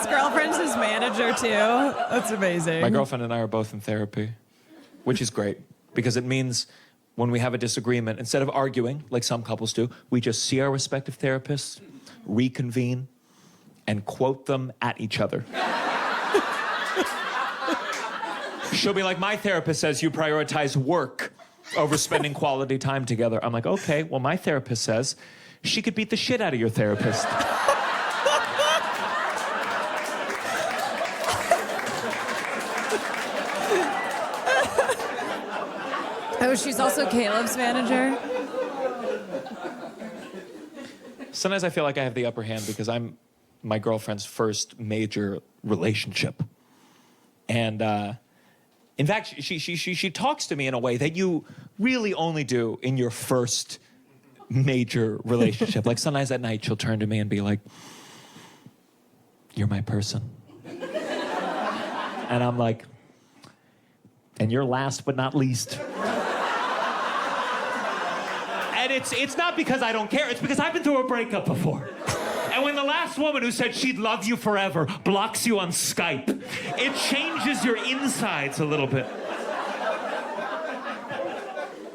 girlfriend's his manager, too. That's amazing. My girlfriend and I are both in therapy, which is great because it means when we have a disagreement, instead of arguing like some couples do, we just see our respective therapists, reconvene, and quote them at each other. She'll be like, my therapist says you prioritize work over spending quality time together. I'm like, okay, well, my therapist says she could beat the shit out of your therapist. Oh, she's also Caleb's manager? Sometimes I feel like I have the upper hand because I'm my girlfriend's first major relationship. And in fact, she talks to me in a way that you really only do in your first major relationship. Like sometimes at night she'll turn to me and be like, you're my person. And I'm like, and you're last but not least. And it's not because I don't care, it's because I've been through a breakup before. And when the last woman who said she'd love you forever blocks you on Skype, it changes your insides a little bit.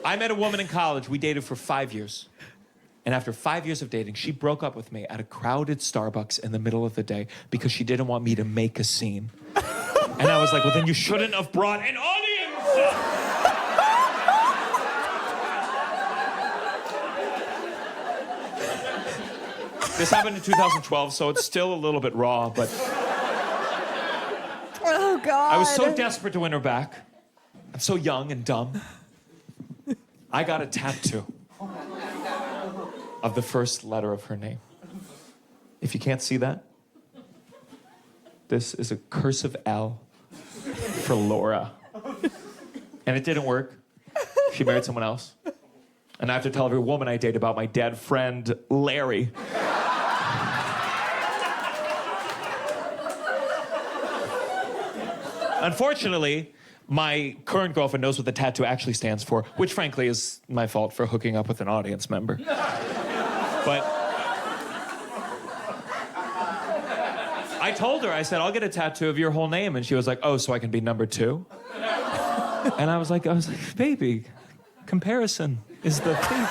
I met a woman in college. We dated for 5 years. And after 5 years of dating, she broke up with me at a crowded Starbucks in the middle of the day because she didn't want me to make a scene. And I was like, well, then you shouldn't have brought an audience. This happened in 2012, so it's still a little bit raw, but Oh, God. I was so desperate to win her back. I'm so young and dumb. I got a tattoo of the first letter of her name. If you can't see that, this is a cursive L for Laura. And it didn't work. She married someone else. And I have to tell every woman I date about my dead friend, Larry. Unfortunately, my current girlfriend knows what the tattoo actually stands for, which frankly is my fault for hooking up with an audience member. But I told her, I said, I'll get a tattoo of your whole name. And she was like, oh, so I can be number 2? And I was like, baby, comparison is the thing.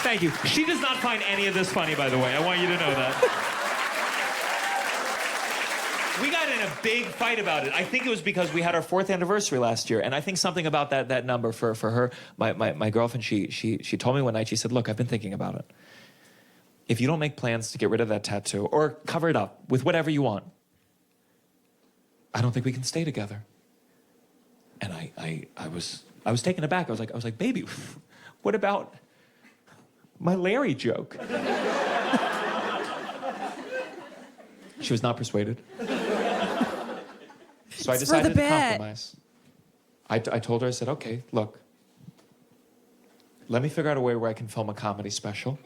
Thank you. She does not find any of this funny, by the way. I want you to know that. We got in a big fight about it. I think it was because we had our 4th anniversary last year, and I think something about that number for her, my girlfriend, she told me one night, she said, look, I've been thinking about it. If you don't make plans to get rid of that tattoo, or cover it up with whatever you want, I don't think we can stay together. And I was taken aback. I was like, baby, what about my Larry joke? She was not persuaded. So I decided to compromise. I told her, I said, okay, look, let me figure out a way where I can film a comedy special.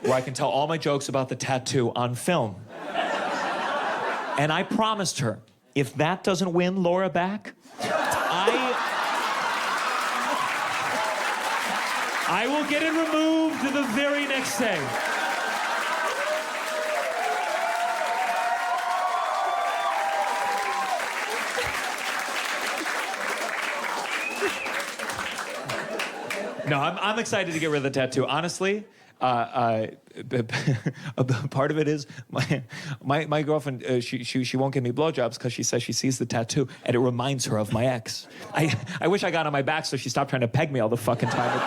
Where I can tell all my jokes about the tattoo on film. And I promised her, if that doesn't win Laura back, I will get it removed the very next day. No, I'm excited to get rid of the tattoo. Honestly, part of it is my girlfriend, she won't give me blowjobs because she says she sees the tattoo and it reminds her of my ex. I wish I got on my back so she stopped trying to peg me all the fucking time.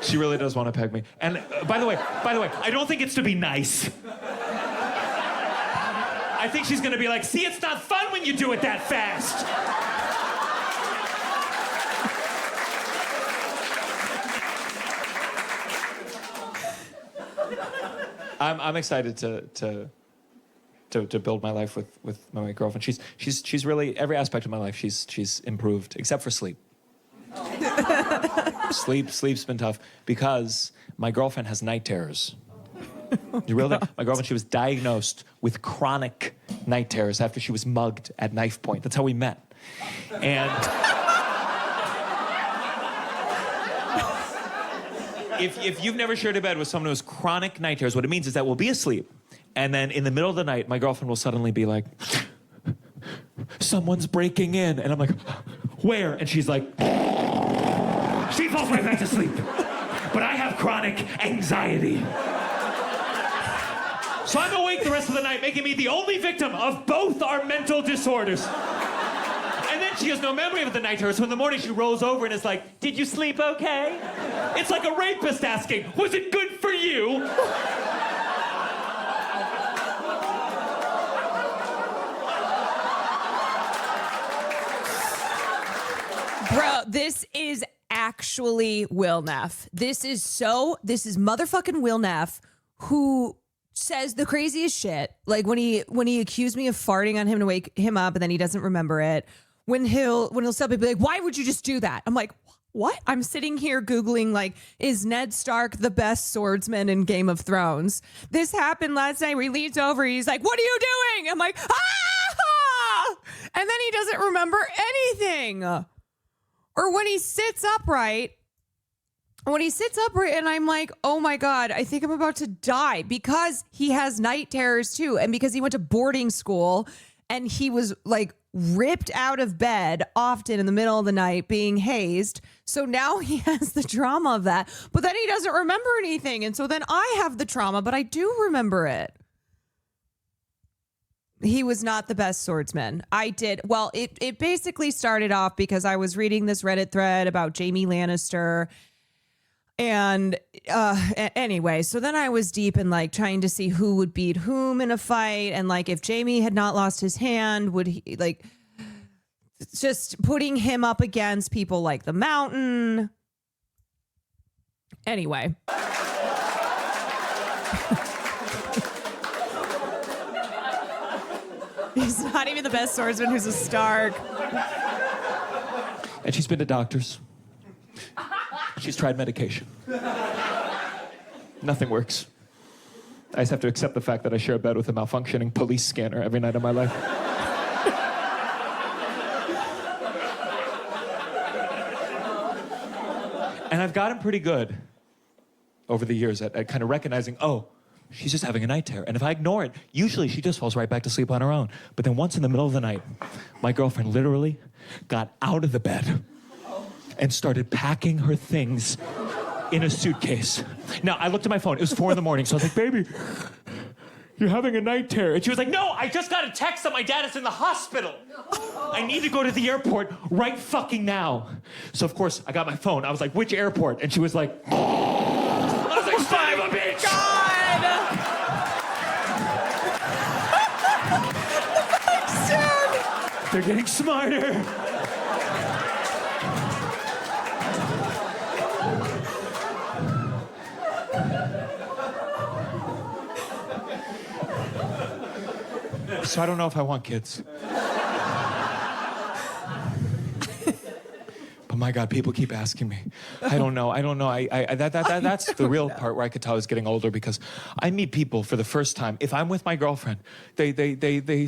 She really does want to peg me. And by the way, I don't think it's to be nice. I think she's gonna be like, see, it's not fun when you do it that fast. I'm excited to build my life with my girlfriend. She's really, every aspect of my life, she's improved, except for sleep. Sleep's been tough because my girlfriend has night terrors. You really? My girlfriend, she was diagnosed with chronic night terrors after she was mugged at knife point. That's how we met. And if you've never shared a bed with someone who has chronic night terrors, what it means is that we'll be asleep, and then in the middle of the night, my girlfriend will suddenly be like, someone's breaking in. And I'm like, where? And she's like, she falls right back to sleep. But I have chronic anxiety. So I'm awake the rest of the night, making me the only victim of both our mental disorders. And then she has no memory of the night terror, so in the morning she rolls over and is like, did you sleep okay? It's like a rapist asking, was it good for you? Bro, this is actually Will Neff. This is motherfucking Will Neff, who says the craziest shit. Like when he accused me of farting on him to wake him up and then he doesn't remember it. When he'll stop and be like, why would you just do that? I'm like, what? I'm sitting here Googling, like, is Ned Stark the best swordsman in Game of Thrones? This happened last night where he leans over, he's like, what are you doing? I'm like, ah! And then he doesn't remember anything. Or when he sits upright, and I'm like, oh my God, I think I'm about to die, because he has night terrors too. And because he went to boarding school and he was like ripped out of bed often in the middle of the night being hazed. So now he has the trauma of that, but then he doesn't remember anything. And so then I have the trauma, but I do remember it. He was not the best swordsman. It basically started off because I was reading this Reddit thread about Jaime Lannister. And anyway, so then I was deep in like trying to see who would beat whom in a fight. And like if Jaime had not lost his hand, would he like just putting him up against people like the Mountain. Anyway. He's not even the best swordsman who's a Stark. And she's been to doctors. She's tried medication. Nothing works. I just have to accept the fact that I share a bed with a malfunctioning police scanner every night of my life. And I've gotten pretty good over the years at kind of recognizing, oh, she's just having a night terror. And if I ignore it, usually she just falls right back to sleep on her own. But then once in the middle of the night, my girlfriend literally got out of the bed and started packing her things in a suitcase. Now, I looked at my phone. It was 4 a.m, so I was like, baby, you're having a night terror. And she was like, no, I just got a text that my dad is in the hospital. I need to go to the airport right fucking now. So, of course, I got my phone. I was like, which airport? And she was like, I was like, son of a bitch! God! They're getting smarter. So I don't know if I want kids. But my God, people keep asking me. I don't know. That's the real part where I could tell I was getting older, because I meet people for the first time. If I'm with my girlfriend, they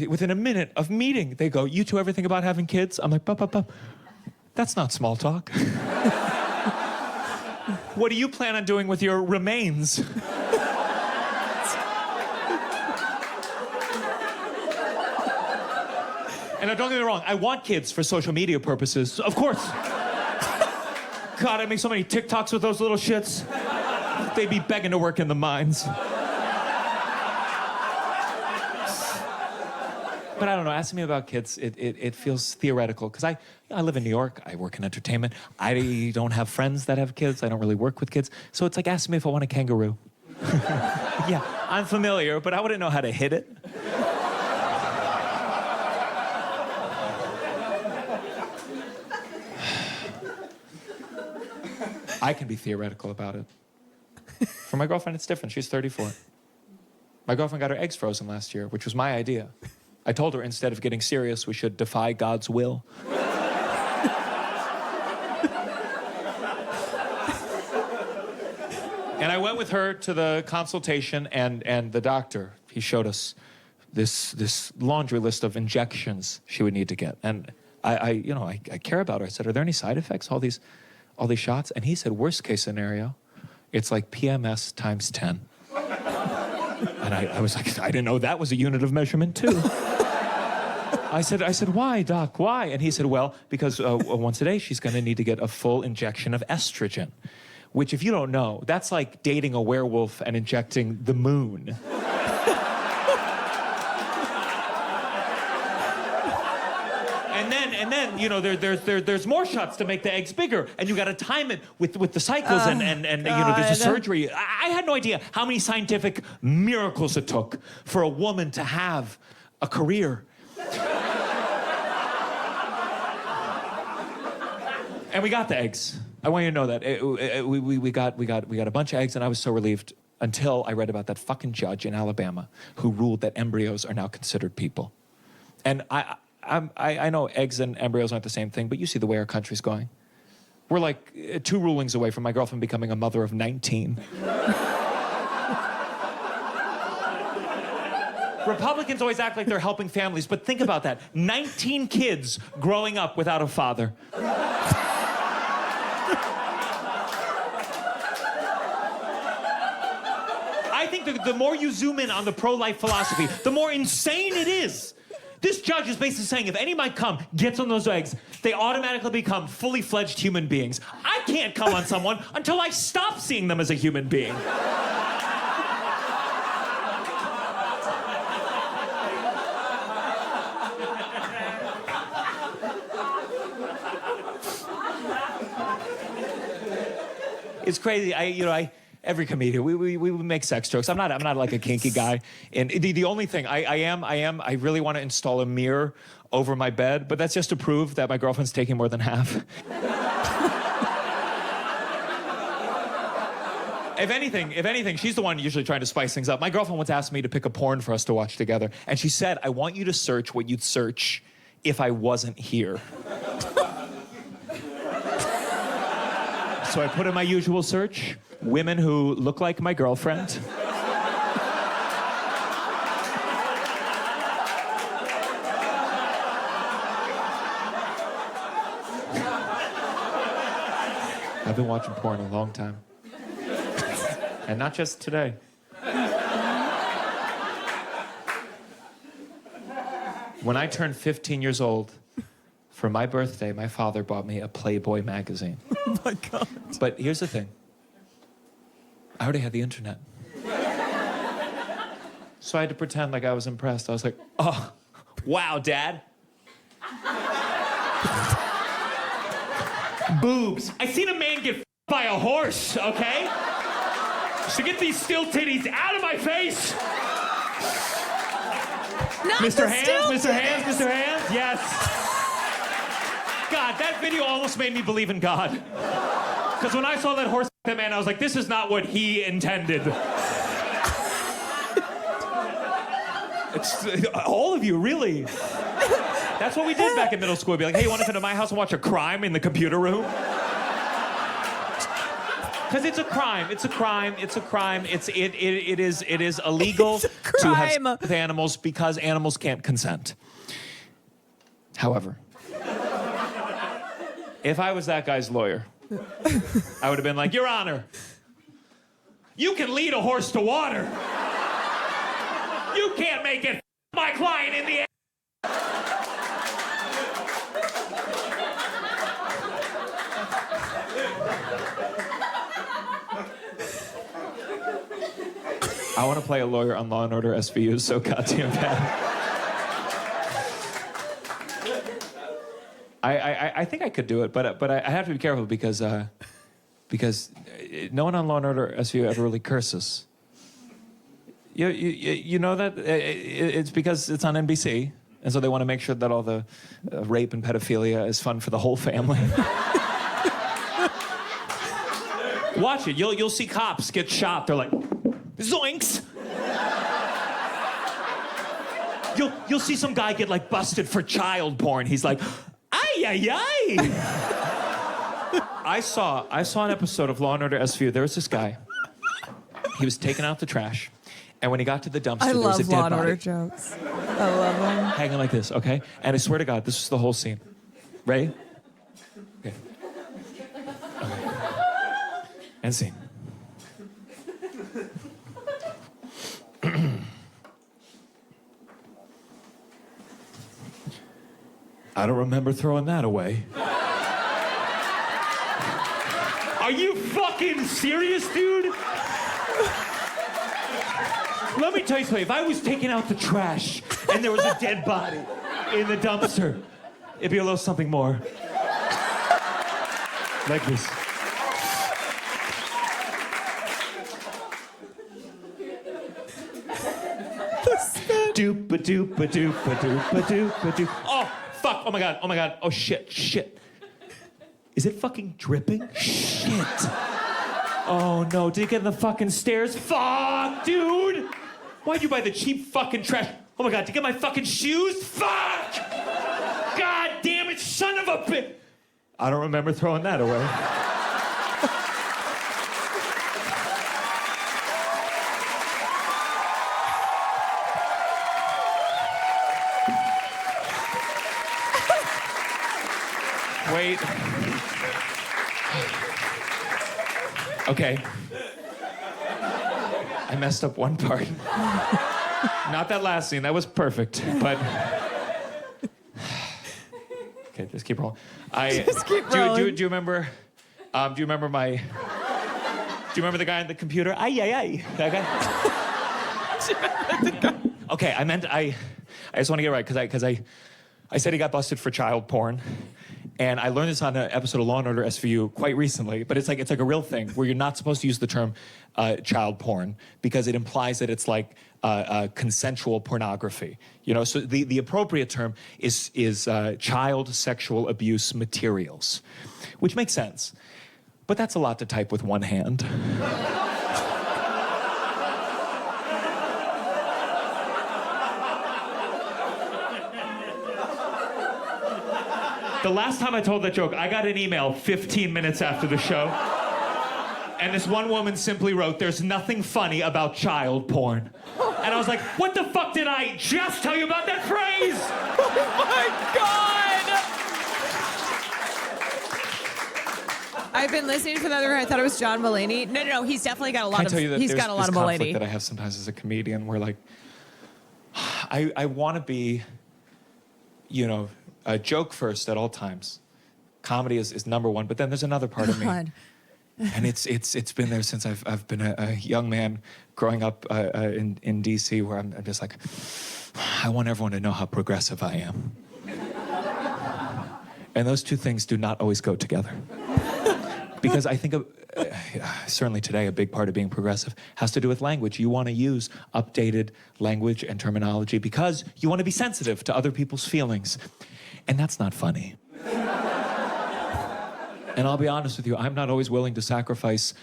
within a minute of meeting, they go, you two ever think about having kids? I'm like, bup. That's not small talk. What do you plan on doing with your remains? And don't get me wrong, I want kids for social media purposes, of course. God, I make so many TikToks with those little shits. They'd be begging to work in the mines. But I don't know, asking me about kids, it feels theoretical, because I live in New York, I work in entertainment, I don't have friends that have kids, I don't really work with kids, so it's like asking me if I want a kangaroo. Yeah, I'm familiar, but I wouldn't know how to hit it. I can be theoretical about it. For my girlfriend, it's different. She's 34. My girlfriend got her eggs frozen last year, which was my idea. I told her instead of getting serious, we should defy God's will. And I went with her to the consultation, and the doctor, he showed us this laundry list of injections she would need to get. And I care about her. I said, are there any side effects, all these shots? And he said, worst case scenario, it's like PMS times 10. And I was like, I didn't know that was a unit of measurement too. I said, why, doc, why? And he said, well, because once a day, she's gonna need to get a full injection of estrogen, which, if you don't know, that's like dating a werewolf and injecting the moon. And then, you know, there's more shots to make the eggs bigger, and you got to time it with the cycles, and you know, there's a surgery. I had no idea how many scientific miracles it took for a woman to have a career. And we got the eggs. I want you to know that we got a bunch of eggs, and I was so relieved until I read about that fucking judge in Alabama who ruled that embryos are now considered people. And I know eggs and embryos aren't the same thing, but you see the way our country's going. We're like 2 rulings away from my girlfriend becoming a mother of 19. Republicans always act like they're helping families, but think about that. 19 kids growing up without a father. I think the more you zoom in on the pro-life philosophy, the more insane it is. This judge is basically saying if any might come, gets on those eggs, they automatically become fully fledged human beings. I can't come on someone until I stop seeing them as a human being. It's crazy. Every comedian, we make sex jokes. I'm not like a kinky guy. And the only thing I really want to install a mirror over my bed, but that's just to prove that my girlfriend's taking more than half. If anything, she's the one usually trying to spice things up. My girlfriend once asked me to pick a porn for us to watch together, and she said, I want you to search what you'd search if I wasn't here. So I put in my usual search, women who look like my girlfriend. I've been watching porn a long time. And not just today. When I turned 15 years old, For my birthday, my father bought me a Playboy magazine. Oh my God. But here's the thing. I already had the internet. So I had to pretend like I was impressed. I was like, oh, wow, Dad. Boobs. I seen a man get by a horse, okay? So get these still titties out of my face. Not Mr. Hands, Mr. Hands, Mr. Hands, yes. God, that video almost made me believe in God. Because when I saw that horse, that man, I was like, this is not what he intended. It's all of you, really. That's what we did back in middle school. We'd be like, hey, you want to come to my house and watch a crime in the computer room? Because it's a crime. It's a crime. It's a crime. It is illegal to have sex with animals because animals can't consent. However, if I was that guy's lawyer, I would have been like, Your Honor, you can lead a horse to water. You can't make it my client in the end. I want to play a lawyer on Law & Order SVU so goddamn bad. I think I could do it, but I have to be careful because no one on Law & Order SVU ever really curses. You know that? It's because it's on NBC, and so they want to make sure that all the rape and pedophilia is fun for the whole family. Watch it. You'll see cops get shot. They're like, zoinks! You'll see some guy get like busted for child porn. He's like, ay, ay, ay. I saw an episode of Law & Order SVU. There was this guy. He was taking out the trash. And when he got to the dumpster, there was a dead body. I love Law & Order jokes. I love them. Hanging like this, okay? And I swear to God, this is the whole scene. Ready? Okay. End scene. I don't remember throwing that away. Are you fucking serious, dude? Let me tell you something. If I was taking out the trash and there was a dead body in the dumpster, it'd be a little something more. Like this. Doop-a-doop-a-doop-a-doop-a-doop-a-doop. Oh, fuck. Oh, my God. Oh, my God. Oh, shit. Is it fucking dripping? Shit. Oh, no. Did it get in the fucking stairs? Fuck, dude. Why'd you buy the cheap fucking trash? Oh, my God. Did you get my fucking shoes? Fuck. God damn it, son of a bitch. I don't remember throwing that away. Wait. Okay. I messed up one part. Not that last scene. That was perfect. But okay, just keep rolling. Just keep rolling. Do you remember? Do you remember my? Do you remember the guy on the computer? Ay ay ay. That guy. Okay, I just want to get it right because I said he got busted for child porn. And I learned this on an episode of Law & Order SVU quite recently, but it's like a real thing where you're not supposed to use the term child porn because it implies that it's like consensual pornography. You know, so the appropriate term is child sexual abuse materials, which makes sense. But that's a lot to type with one hand. The last time I told that joke, I got an email 15 minutes after the show. And this one woman simply wrote, "There's nothing funny about child porn." And I was like, what the fuck did I just tell you about that phrase? Oh my God! I've been listening to the other. I thought it was John Mulaney. No. He's definitely got a lot of. He's got a lot of Mulaney. That I have sometimes as a comedian, where like, I want to be, you know, joke first at all times. Comedy is number one, but then there's another part of me. And it's been there since I've been a young man growing up in D.C. where I'm just like, I want everyone to know how progressive I am. And those two things do not always go together. Because I think, certainly today, a big part of being progressive has to do with language. You want to use updated language and terminology because you want to be sensitive to other people's feelings. And that's not funny. And I'll be honest with you, I'm not always willing to sacrifice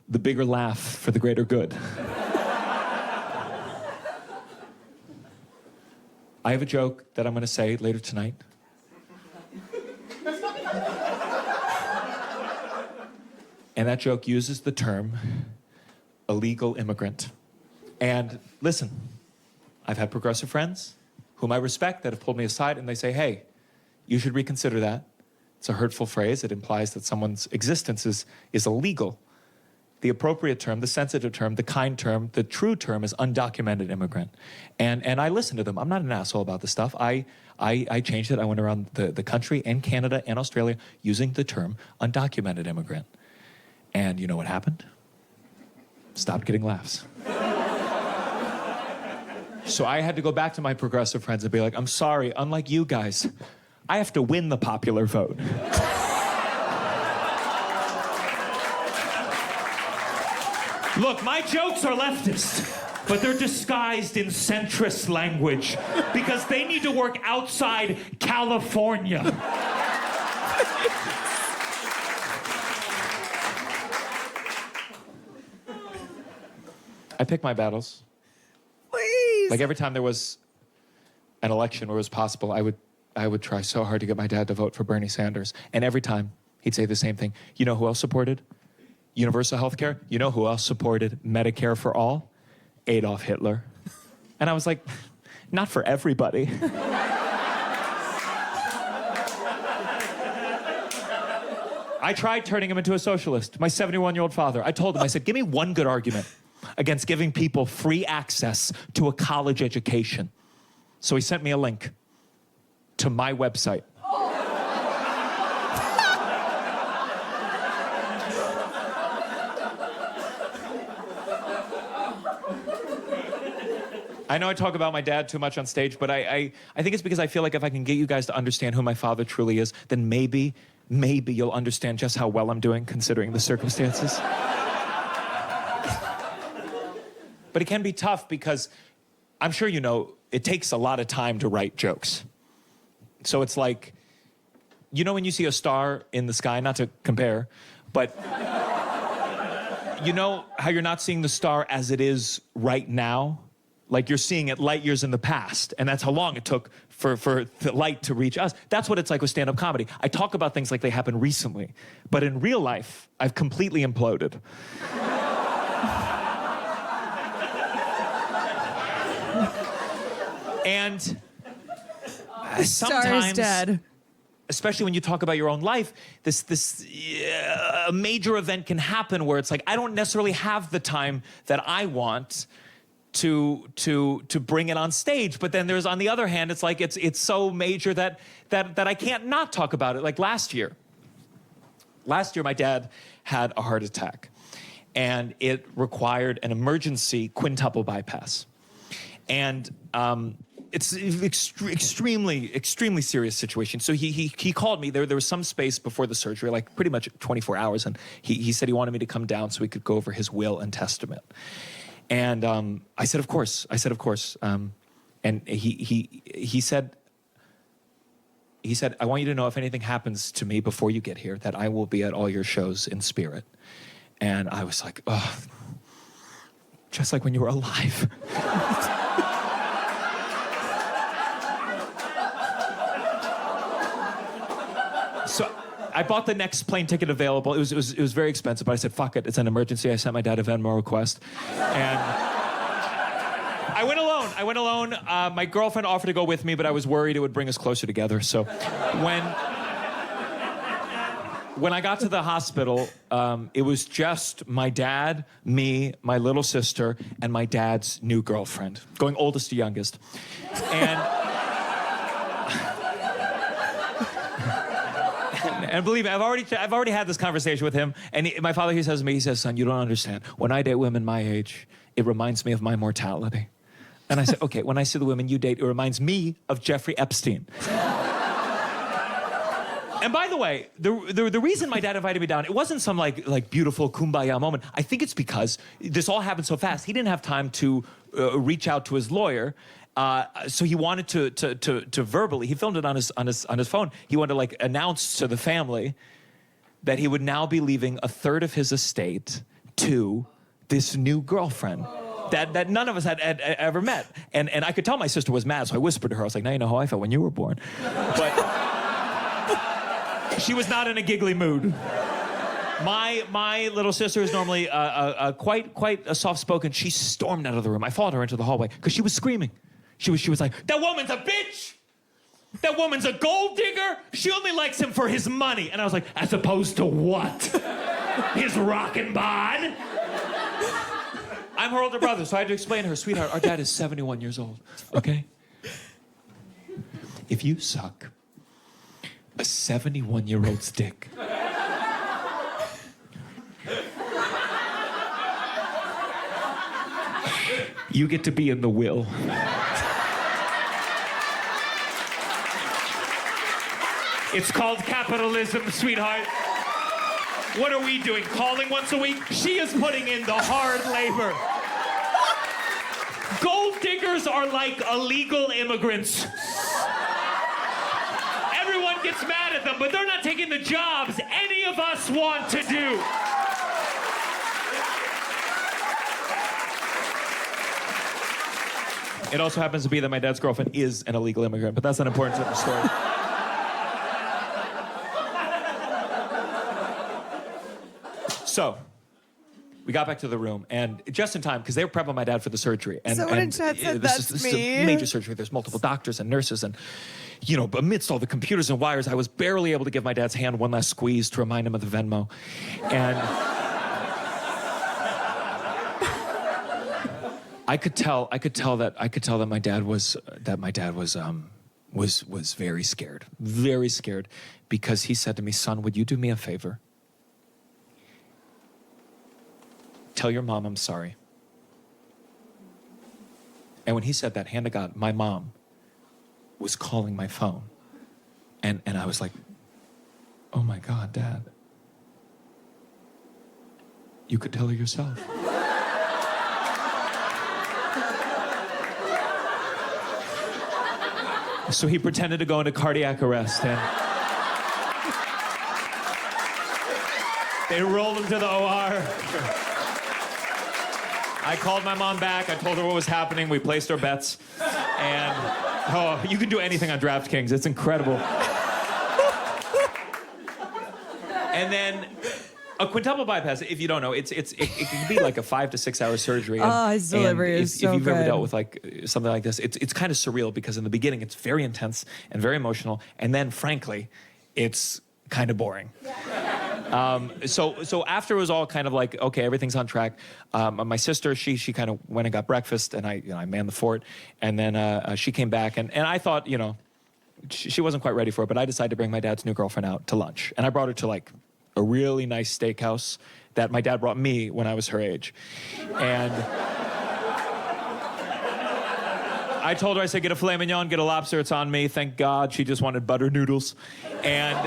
the bigger laugh for the greater good. I have a joke that I'm going to say later tonight. And that joke uses the term illegal immigrant. And listen, I've had progressive friends whom I respect that have pulled me aside and they say, hey, you should reconsider that. It's a hurtful phrase. It implies that someone's existence is illegal. The appropriate term, the sensitive term, the kind term, the true term is undocumented immigrant. And I listen to them. I'm not an asshole about this stuff. I changed it. I went around the country and Canada and Australia using the term undocumented immigrant. And you know what happened? Stopped getting laughs. So I had to go back to my progressive friends and be like, I'm sorry, unlike you guys, I have to win the popular vote. Look, my jokes are leftist, but they're disguised in centrist language because they need to work outside California. I pick my battles. Please. Like every time there was an election where it was possible, I would try so hard to get my dad to vote for Bernie Sanders. And every time he'd say the same thing. You know who else supported universal health care? You know who else supported Medicare for all? Adolf Hitler. And I was like, not for everybody. I tried turning him into a socialist, my 71-year-old father. I told him, I said, give me one good argument against giving people free access to a college education. So he sent me a link to my website. I know I talk about my dad too much on stage, but I think it's because I feel like if I can get you guys to understand who my father truly is, then maybe you'll understand just how well I'm doing considering the circumstances. But it can be tough because I'm sure you know it takes a lot of time to write jokes. So it's like, you know when you see a star in the sky, not to compare, but you know how you're not seeing the star as it is right now? Like you're seeing it light years in the past, and that's how long it took for the light to reach us. That's what it's like with stand-up comedy. I talk about things like they happened recently, but in real life, I've completely imploded. And sometimes, star is dead. Especially when you talk about your own life, a major event can happen where it's like, I don't necessarily have the time that I want to bring it on stage. But then there's, on the other hand, it's like, it's so major that I can't not talk about it. Like last year, my dad had a heart attack and it required an emergency quintuple bypass. And, it's an extremely serious situation. So he called me. There was some space before the surgery, like pretty much 24 hours. And he said he wanted me to come down so we could go over his will and testament. And I said, of course. And he said, I want you to know if anything happens to me before you get here, that I will be at all your shows in spirit. And I was like, oh, just like when you were alive. So I bought the next plane ticket available. It was very expensive, but I said, fuck it, it's an emergency. I sent my dad a Venmo request. And I went alone. My girlfriend offered to go with me, but I was worried it would bring us closer together. So when I got to the hospital, it was just my dad, me, my little sister, and my dad's new girlfriend, going oldest to youngest. And And believe me, I've already had this conversation with him. And my father, he says to me, he says, son, you don't understand. When I date women my age, it reminds me of my mortality. And I said, okay, when I see the women you date, it reminds me of Jeffrey Epstein. And by the way, the reason my dad invited me down, it wasn't some like beautiful kumbaya moment. I think it's because this all happened so fast. He didn't have time to reach out to his lawyer. So he wanted to verbally, he filmed it on his phone. He wanted to like announce to the family that he would now be leaving a third of his estate to this new girlfriend that none of us had ever met. And I could tell my sister was mad, so I whispered to her. I was like, now you know how I felt when you were born. But she was not in a giggly mood. My little sister is normally quite a soft-spoken. She stormed out of the room. I followed her into the hallway because she was screaming. She was like, that woman's a bitch! That woman's a gold digger! She only likes him for his money! And I was like, as opposed to what? His rockin' bod? I'm her older brother, so I had to explain to her, sweetheart, our dad is 71 years old, okay? If you suck a 71-year-old's dick, you get to be in the will. It's called capitalism, sweetheart. What are we doing? Calling once a week? She is putting in the hard labor. Gold diggers are like illegal immigrants. Everyone gets mad at them, but they're not taking the jobs any of us want to do. It also happens to be that my dad's girlfriend is an illegal immigrant, but that's not important to the story. So, we got back to the room, and just in time, because they were prepping my dad for the surgery. And, Someone in chat said this is a major surgery. There's multiple doctors and nurses, and, you know, amidst all the computers and wires, I was barely able to give my dad's hand one last squeeze to remind him of the Venmo. And I could tell that my dad was very scared, because he said to me, son, would you do me a favor? Tell your mom I'm sorry. And when he said that, hand to God, my mom was calling my phone. And I was like, oh my God, Dad. You could tell her yourself. So he pretended to go into cardiac arrest, and they rolled him to the OR. I called my mom back. I told her what was happening. We placed our bets. And, oh, you can do anything on DraftKings. It's incredible. And then a quintuple bypass, if you don't know, it can be like a 5 to 6 hour surgery. And, his delivery is so if you've ever good. dealt with like something like this, it's kind of surreal, because in the beginning it's very intense and very emotional. And then, frankly, it's kind of boring. So after it was all kind of like, okay, everything's on track, my sister, she kind of went and got breakfast, and I manned the fort. And then she came back, and I thought, you know, she wasn't quite ready for it, but I decided to bring my dad's new girlfriend out to lunch. And I brought her to like a really nice steakhouse that my dad brought me when I was her age. And I told her, I said, get a filet mignon, get a lobster, it's on me. Thank God she just wanted butter noodles. And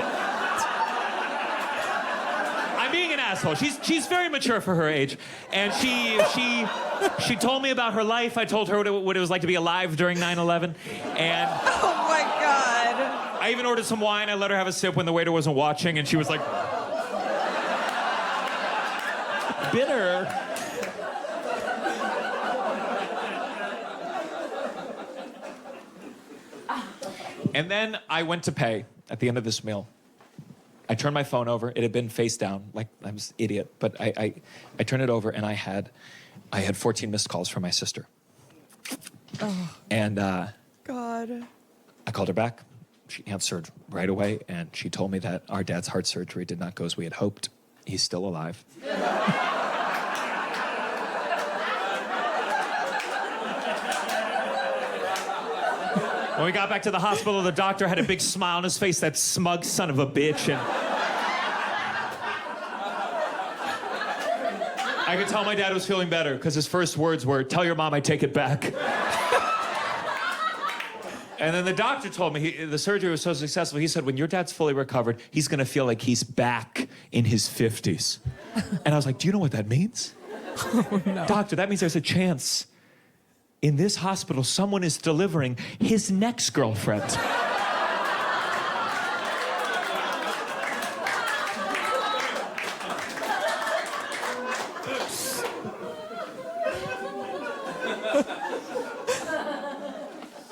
asshole. She's very mature for her age, and she told me about her life. I told her what it was like to be alive during 9/11, and Oh my God. I even ordered some wine. I let her have a sip when the waiter wasn't watching, and she was like, bitter. And then I went to pay at the end of this meal. I turned my phone over. It had been face down, like I was an idiot. But I turned it over, and I had 14 missed calls from my sister. Oh. And God. I called her back. She answered right away, and she told me that our dad's heart surgery did not go as we had hoped. He's still alive. When we got back to the hospital, the doctor had a big smile on his face, that smug son of a bitch. And I could tell my dad was feeling better because his first words were, "Tell your mom I take it back." And then the doctor told me, the surgery was so successful, he said, when your dad's fully recovered, he's gonna feel like he's back in his 50s. And I was like, do you know what that means? Oh, no. Doctor, that means there's a chance in this hospital someone is delivering his next girlfriend.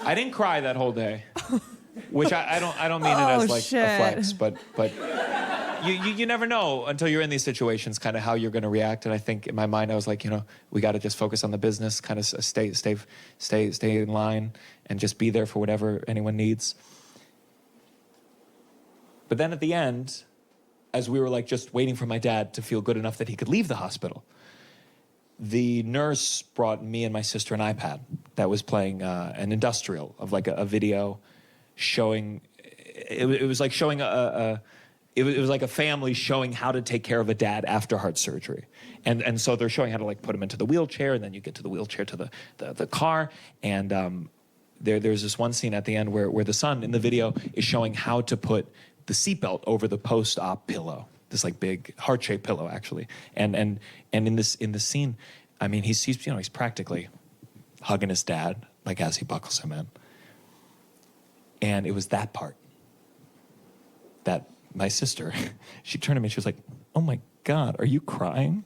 I didn't cry that whole day, which I don't mean it as like shit. a flex, but you never know until you're in these situations, kind of how you're going to react. And I think in my mind I was like, we got to just focus on the business, kind of stay in line, and just be there for whatever anyone needs. But then at the end, as we were like just waiting for my dad to feel good enough that he could leave the hospital, the nurse brought me and my sister an iPad that was playing an industrial of like a video showing. It was like showing it was like a family showing how to take care of a dad after heart surgery, and so they're showing how to like put him into the wheelchair, and then you get to the wheelchair to the car, and there's this one scene at the end where the son in the video is showing how to put the seatbelt over the post-op pillow. This like big heart-shaped pillow, actually, and in this scene, I mean, he's practically hugging his dad like as he buckles him in, and it was that part that my sister, she turned to me and she was like, "Oh my God, are you crying?"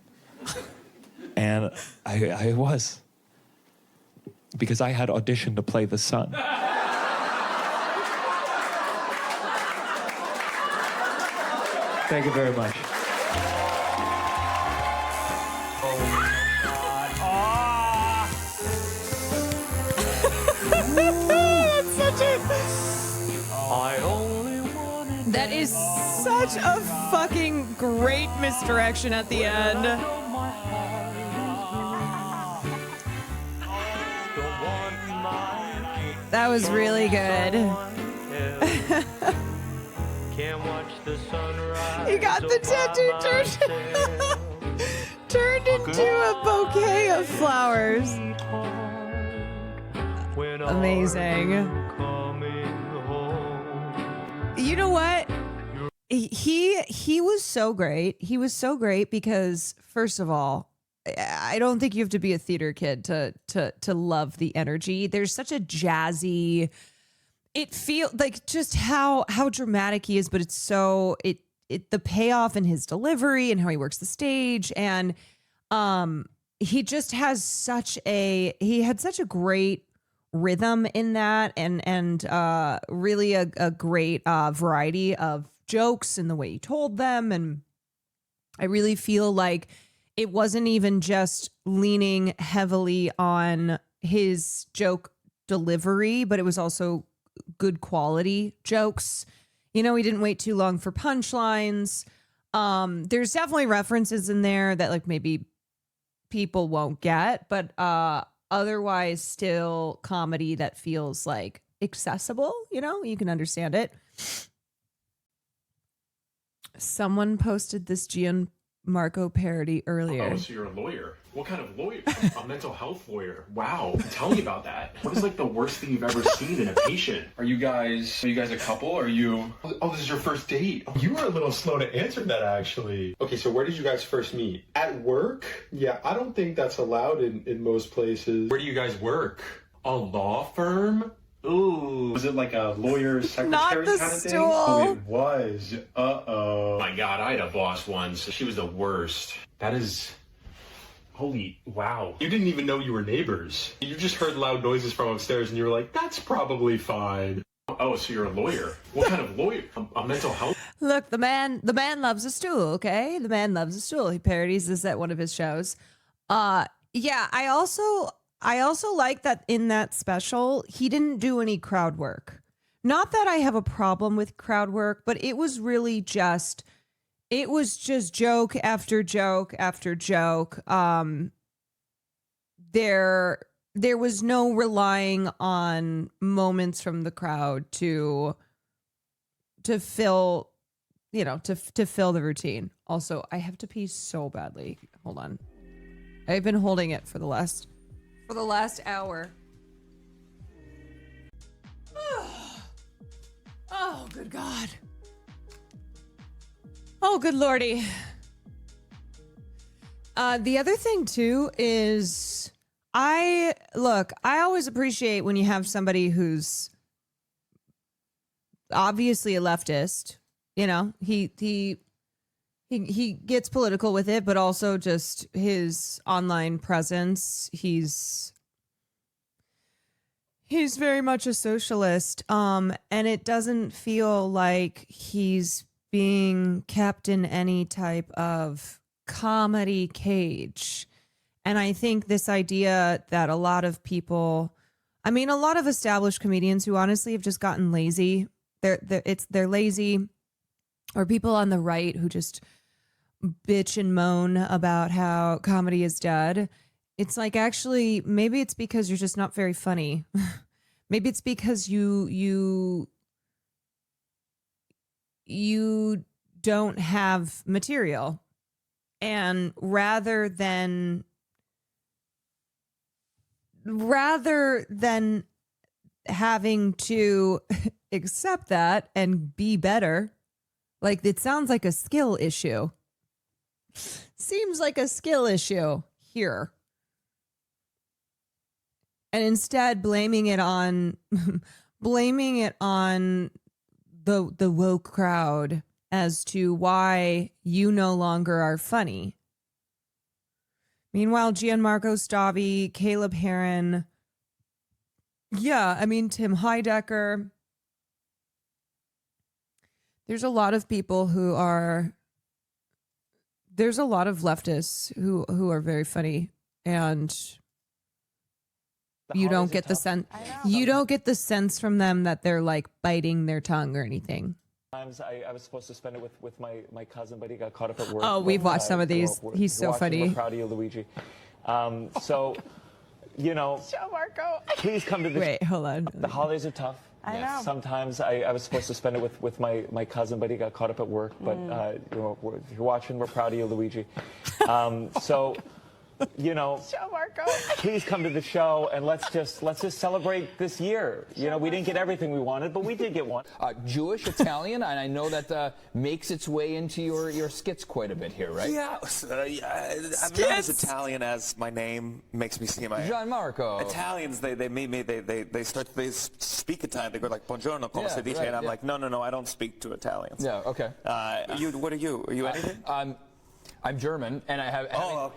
And I was, because I had auditioned to play the son. Thank you very much. That is such a fucking great misdirection at the end. That was really good. He got the tattoo turned into a bouquet of flowers. Amazing. You know what? He was so great. He was so great because, first of all, I don't think you have to be a theater kid to love the energy. There's such a jazzy. It feels like just how dramatic he is, but it's so the payoff in his delivery and how he works the stage, and he just has such a great rhythm in that, and really a great variety of jokes in the way he told them. And I really feel like it wasn't even just leaning heavily on his joke delivery, but it was also good quality jokes. He didn't wait too long for punchlines. There's definitely references in there that like maybe people won't get, but otherwise still comedy that feels like accessible, you can understand it. Someone posted this Gianmarco parody earlier. Oh, so you're a lawyer. What kind of lawyer? A mental health lawyer. Wow. Tell me about that. What is like the worst thing you've ever seen in a patient? Are you guys a couple? Are you... Oh, this is your first date. You were a little slow to answer that, actually. Okay, so where did you guys first meet? At work? Yeah, I don't think that's allowed in most places. Where do you guys work? A law firm? Ooh. Was it like a lawyer's secretary Not the kind of thing? stool. Oh, it was. Uh-oh. My God, I had a boss once. She was the worst. That is... Holy, wow. You didn't even know you were neighbors. You just heard loud noises from upstairs and you were like, that's probably fine. Oh, so you're a lawyer. What kind of lawyer? A mental health? Look, the man loves a stool, okay? The man loves a stool. He parodies this at one of his shows. Yeah, I also like that in that special, he didn't do any crowd work. Not that I have a problem with crowd work, but it was really just joke after joke after joke. there was no relying on moments from the crowd to fill, to fill the routine. Also, I have to pee so badly. Hold on. I've been holding it for the last hour. Oh, good God. Oh, good Lordy. The other thing too is I always appreciate when you have somebody who's obviously a leftist. He gets political with it, but also just his online presence. He's very much a socialist. And it doesn't feel like he's being kept in any type of comedy cage. And I think this idea that a lot of people, a lot of established comedians who honestly have just gotten lazy. They're lazy, or people on the right who just bitch and moan about how comedy is dead. It's like, actually, maybe it's because you're just not very funny. Maybe it's because you don't have material. And rather than having to accept that and be better, like, it sounds like a skill issue. Seems like a skill issue here. And instead blaming it on the woke crowd as to why you no longer are funny. Meanwhile, Gianmarco Soresi, Caleb Heron, Tim Heidecker. There's a lot of people there's a lot of leftists who are very funny, and you don't get the sense. You don't get the sense from them that they're like biting their tongue or anything. Times I was supposed to spend it with my cousin, but he got caught up at work. Oh, we've watched some of these. He's so funny. We're proud of you, Luigi. Gianmarco. Please come to the. Wait, hold on. The holidays are tough. I know. Sometimes I was supposed to spend it with my cousin, but he got caught up at work. But if you're watching, we're proud of you, Luigi. Gianmarco. Please come to the show and let's just celebrate this year. We didn't get everything we wanted, but we did get one. Jewish, Italian, and I know that makes its way into your skits quite a bit here, right? Yeah, I'm not as Italian as my name makes me seem. Gianmarco. Italians, they speak Italian. They go like "Buongiorno, come si dice," and I'm like, no, I don't speak to Italians. Yeah, okay. What are you? Are you anything? I'm German, and I have. All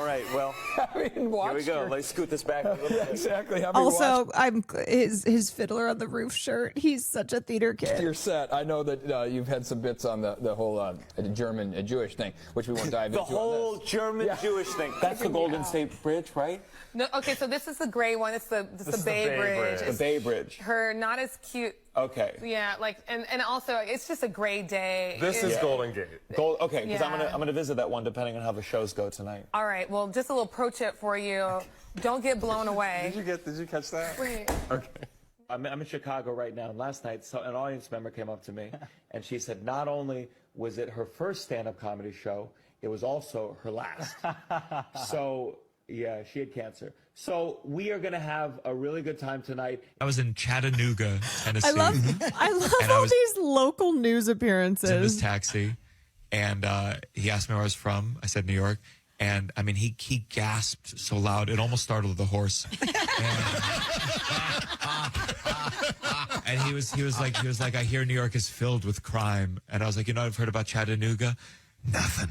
right. Well, having watched here we go. Her, Let's scoot this back a little bit. Exactly. Also, I'm his Fiddler on the Roof shirt. He's such a theater kid. Your set. I know that you've had some bits on the whole German Jewish thing, which we won't dive into. The whole German Jewish thing. That's the Golden State Bridge, right? No, okay, so this is the gray one. It's the Bay Bridge. The Bay Bridge. Her not as cute. Okay. Yeah, and also it's just a gray day. This is Golden Gate. Okay, because Yeah. I'm gonna visit that one depending on how the shows go tonight. All right, well, just a little pro tip for you. Don't get blown away. Did you catch that? Wait. Okay. I'm in Chicago right now, and last night an audience member came up to me, and she said not only was it her first stand-up comedy show, it was also her last. So, yeah, she had cancer. So we are going to have a really good time tonight. I was in Chattanooga, Tennessee. I love And all these local news appearances. in this taxi, and he asked me where I was from. I said New York, and I mean he gasped so loud it almost startled the horse. And he was like, I hear New York is filled with crime, and I was like, I've heard about Chattanooga. Nothing.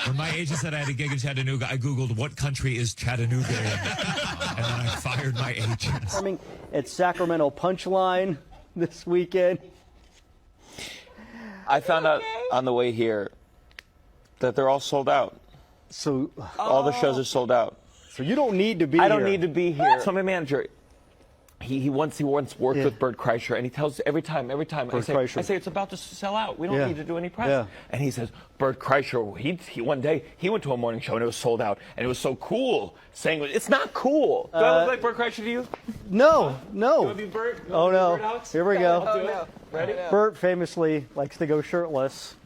When my agent said I had a gig in Chattanooga, I Googled what country is Chattanooga in, and then I fired my agent. At Sacramento Punchline this weekend. I found out on the way here that they're all sold out. So All the shows are sold out. you don't need to be I don't here. need to be here. So my manager, He once worked with Bert Kreischer, and he tells every time I say it's about to sell out. We don't need to do any press. Yeah. And he says Bert Kreischer. He one day he went to a morning show and it was sold out, and it was so cool. Saying it's not cool. Do I look like Bert Kreischer to you? No. You want to be Bert? Oh no. Here we go. I'll do it. Ready? Bert famously likes to go shirtless.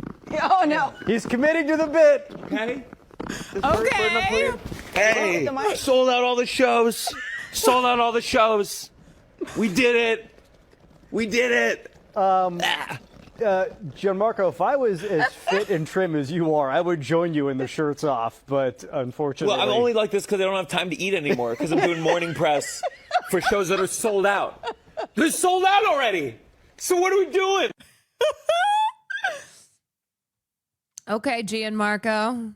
Oh no. He's committing to the bit. Okay. Okay. Hey, sold out all the shows. Sold out all the shows. We did it. We did it. Gianmarco, if I was as fit and trim as you are, I would join you in the shirts off. But unfortunately, Well, I'm only like this because I don't have time to eat anymore because I'm doing morning press for shows that are sold out. They're sold out already. So what are we doing? Okay, Gianmarco.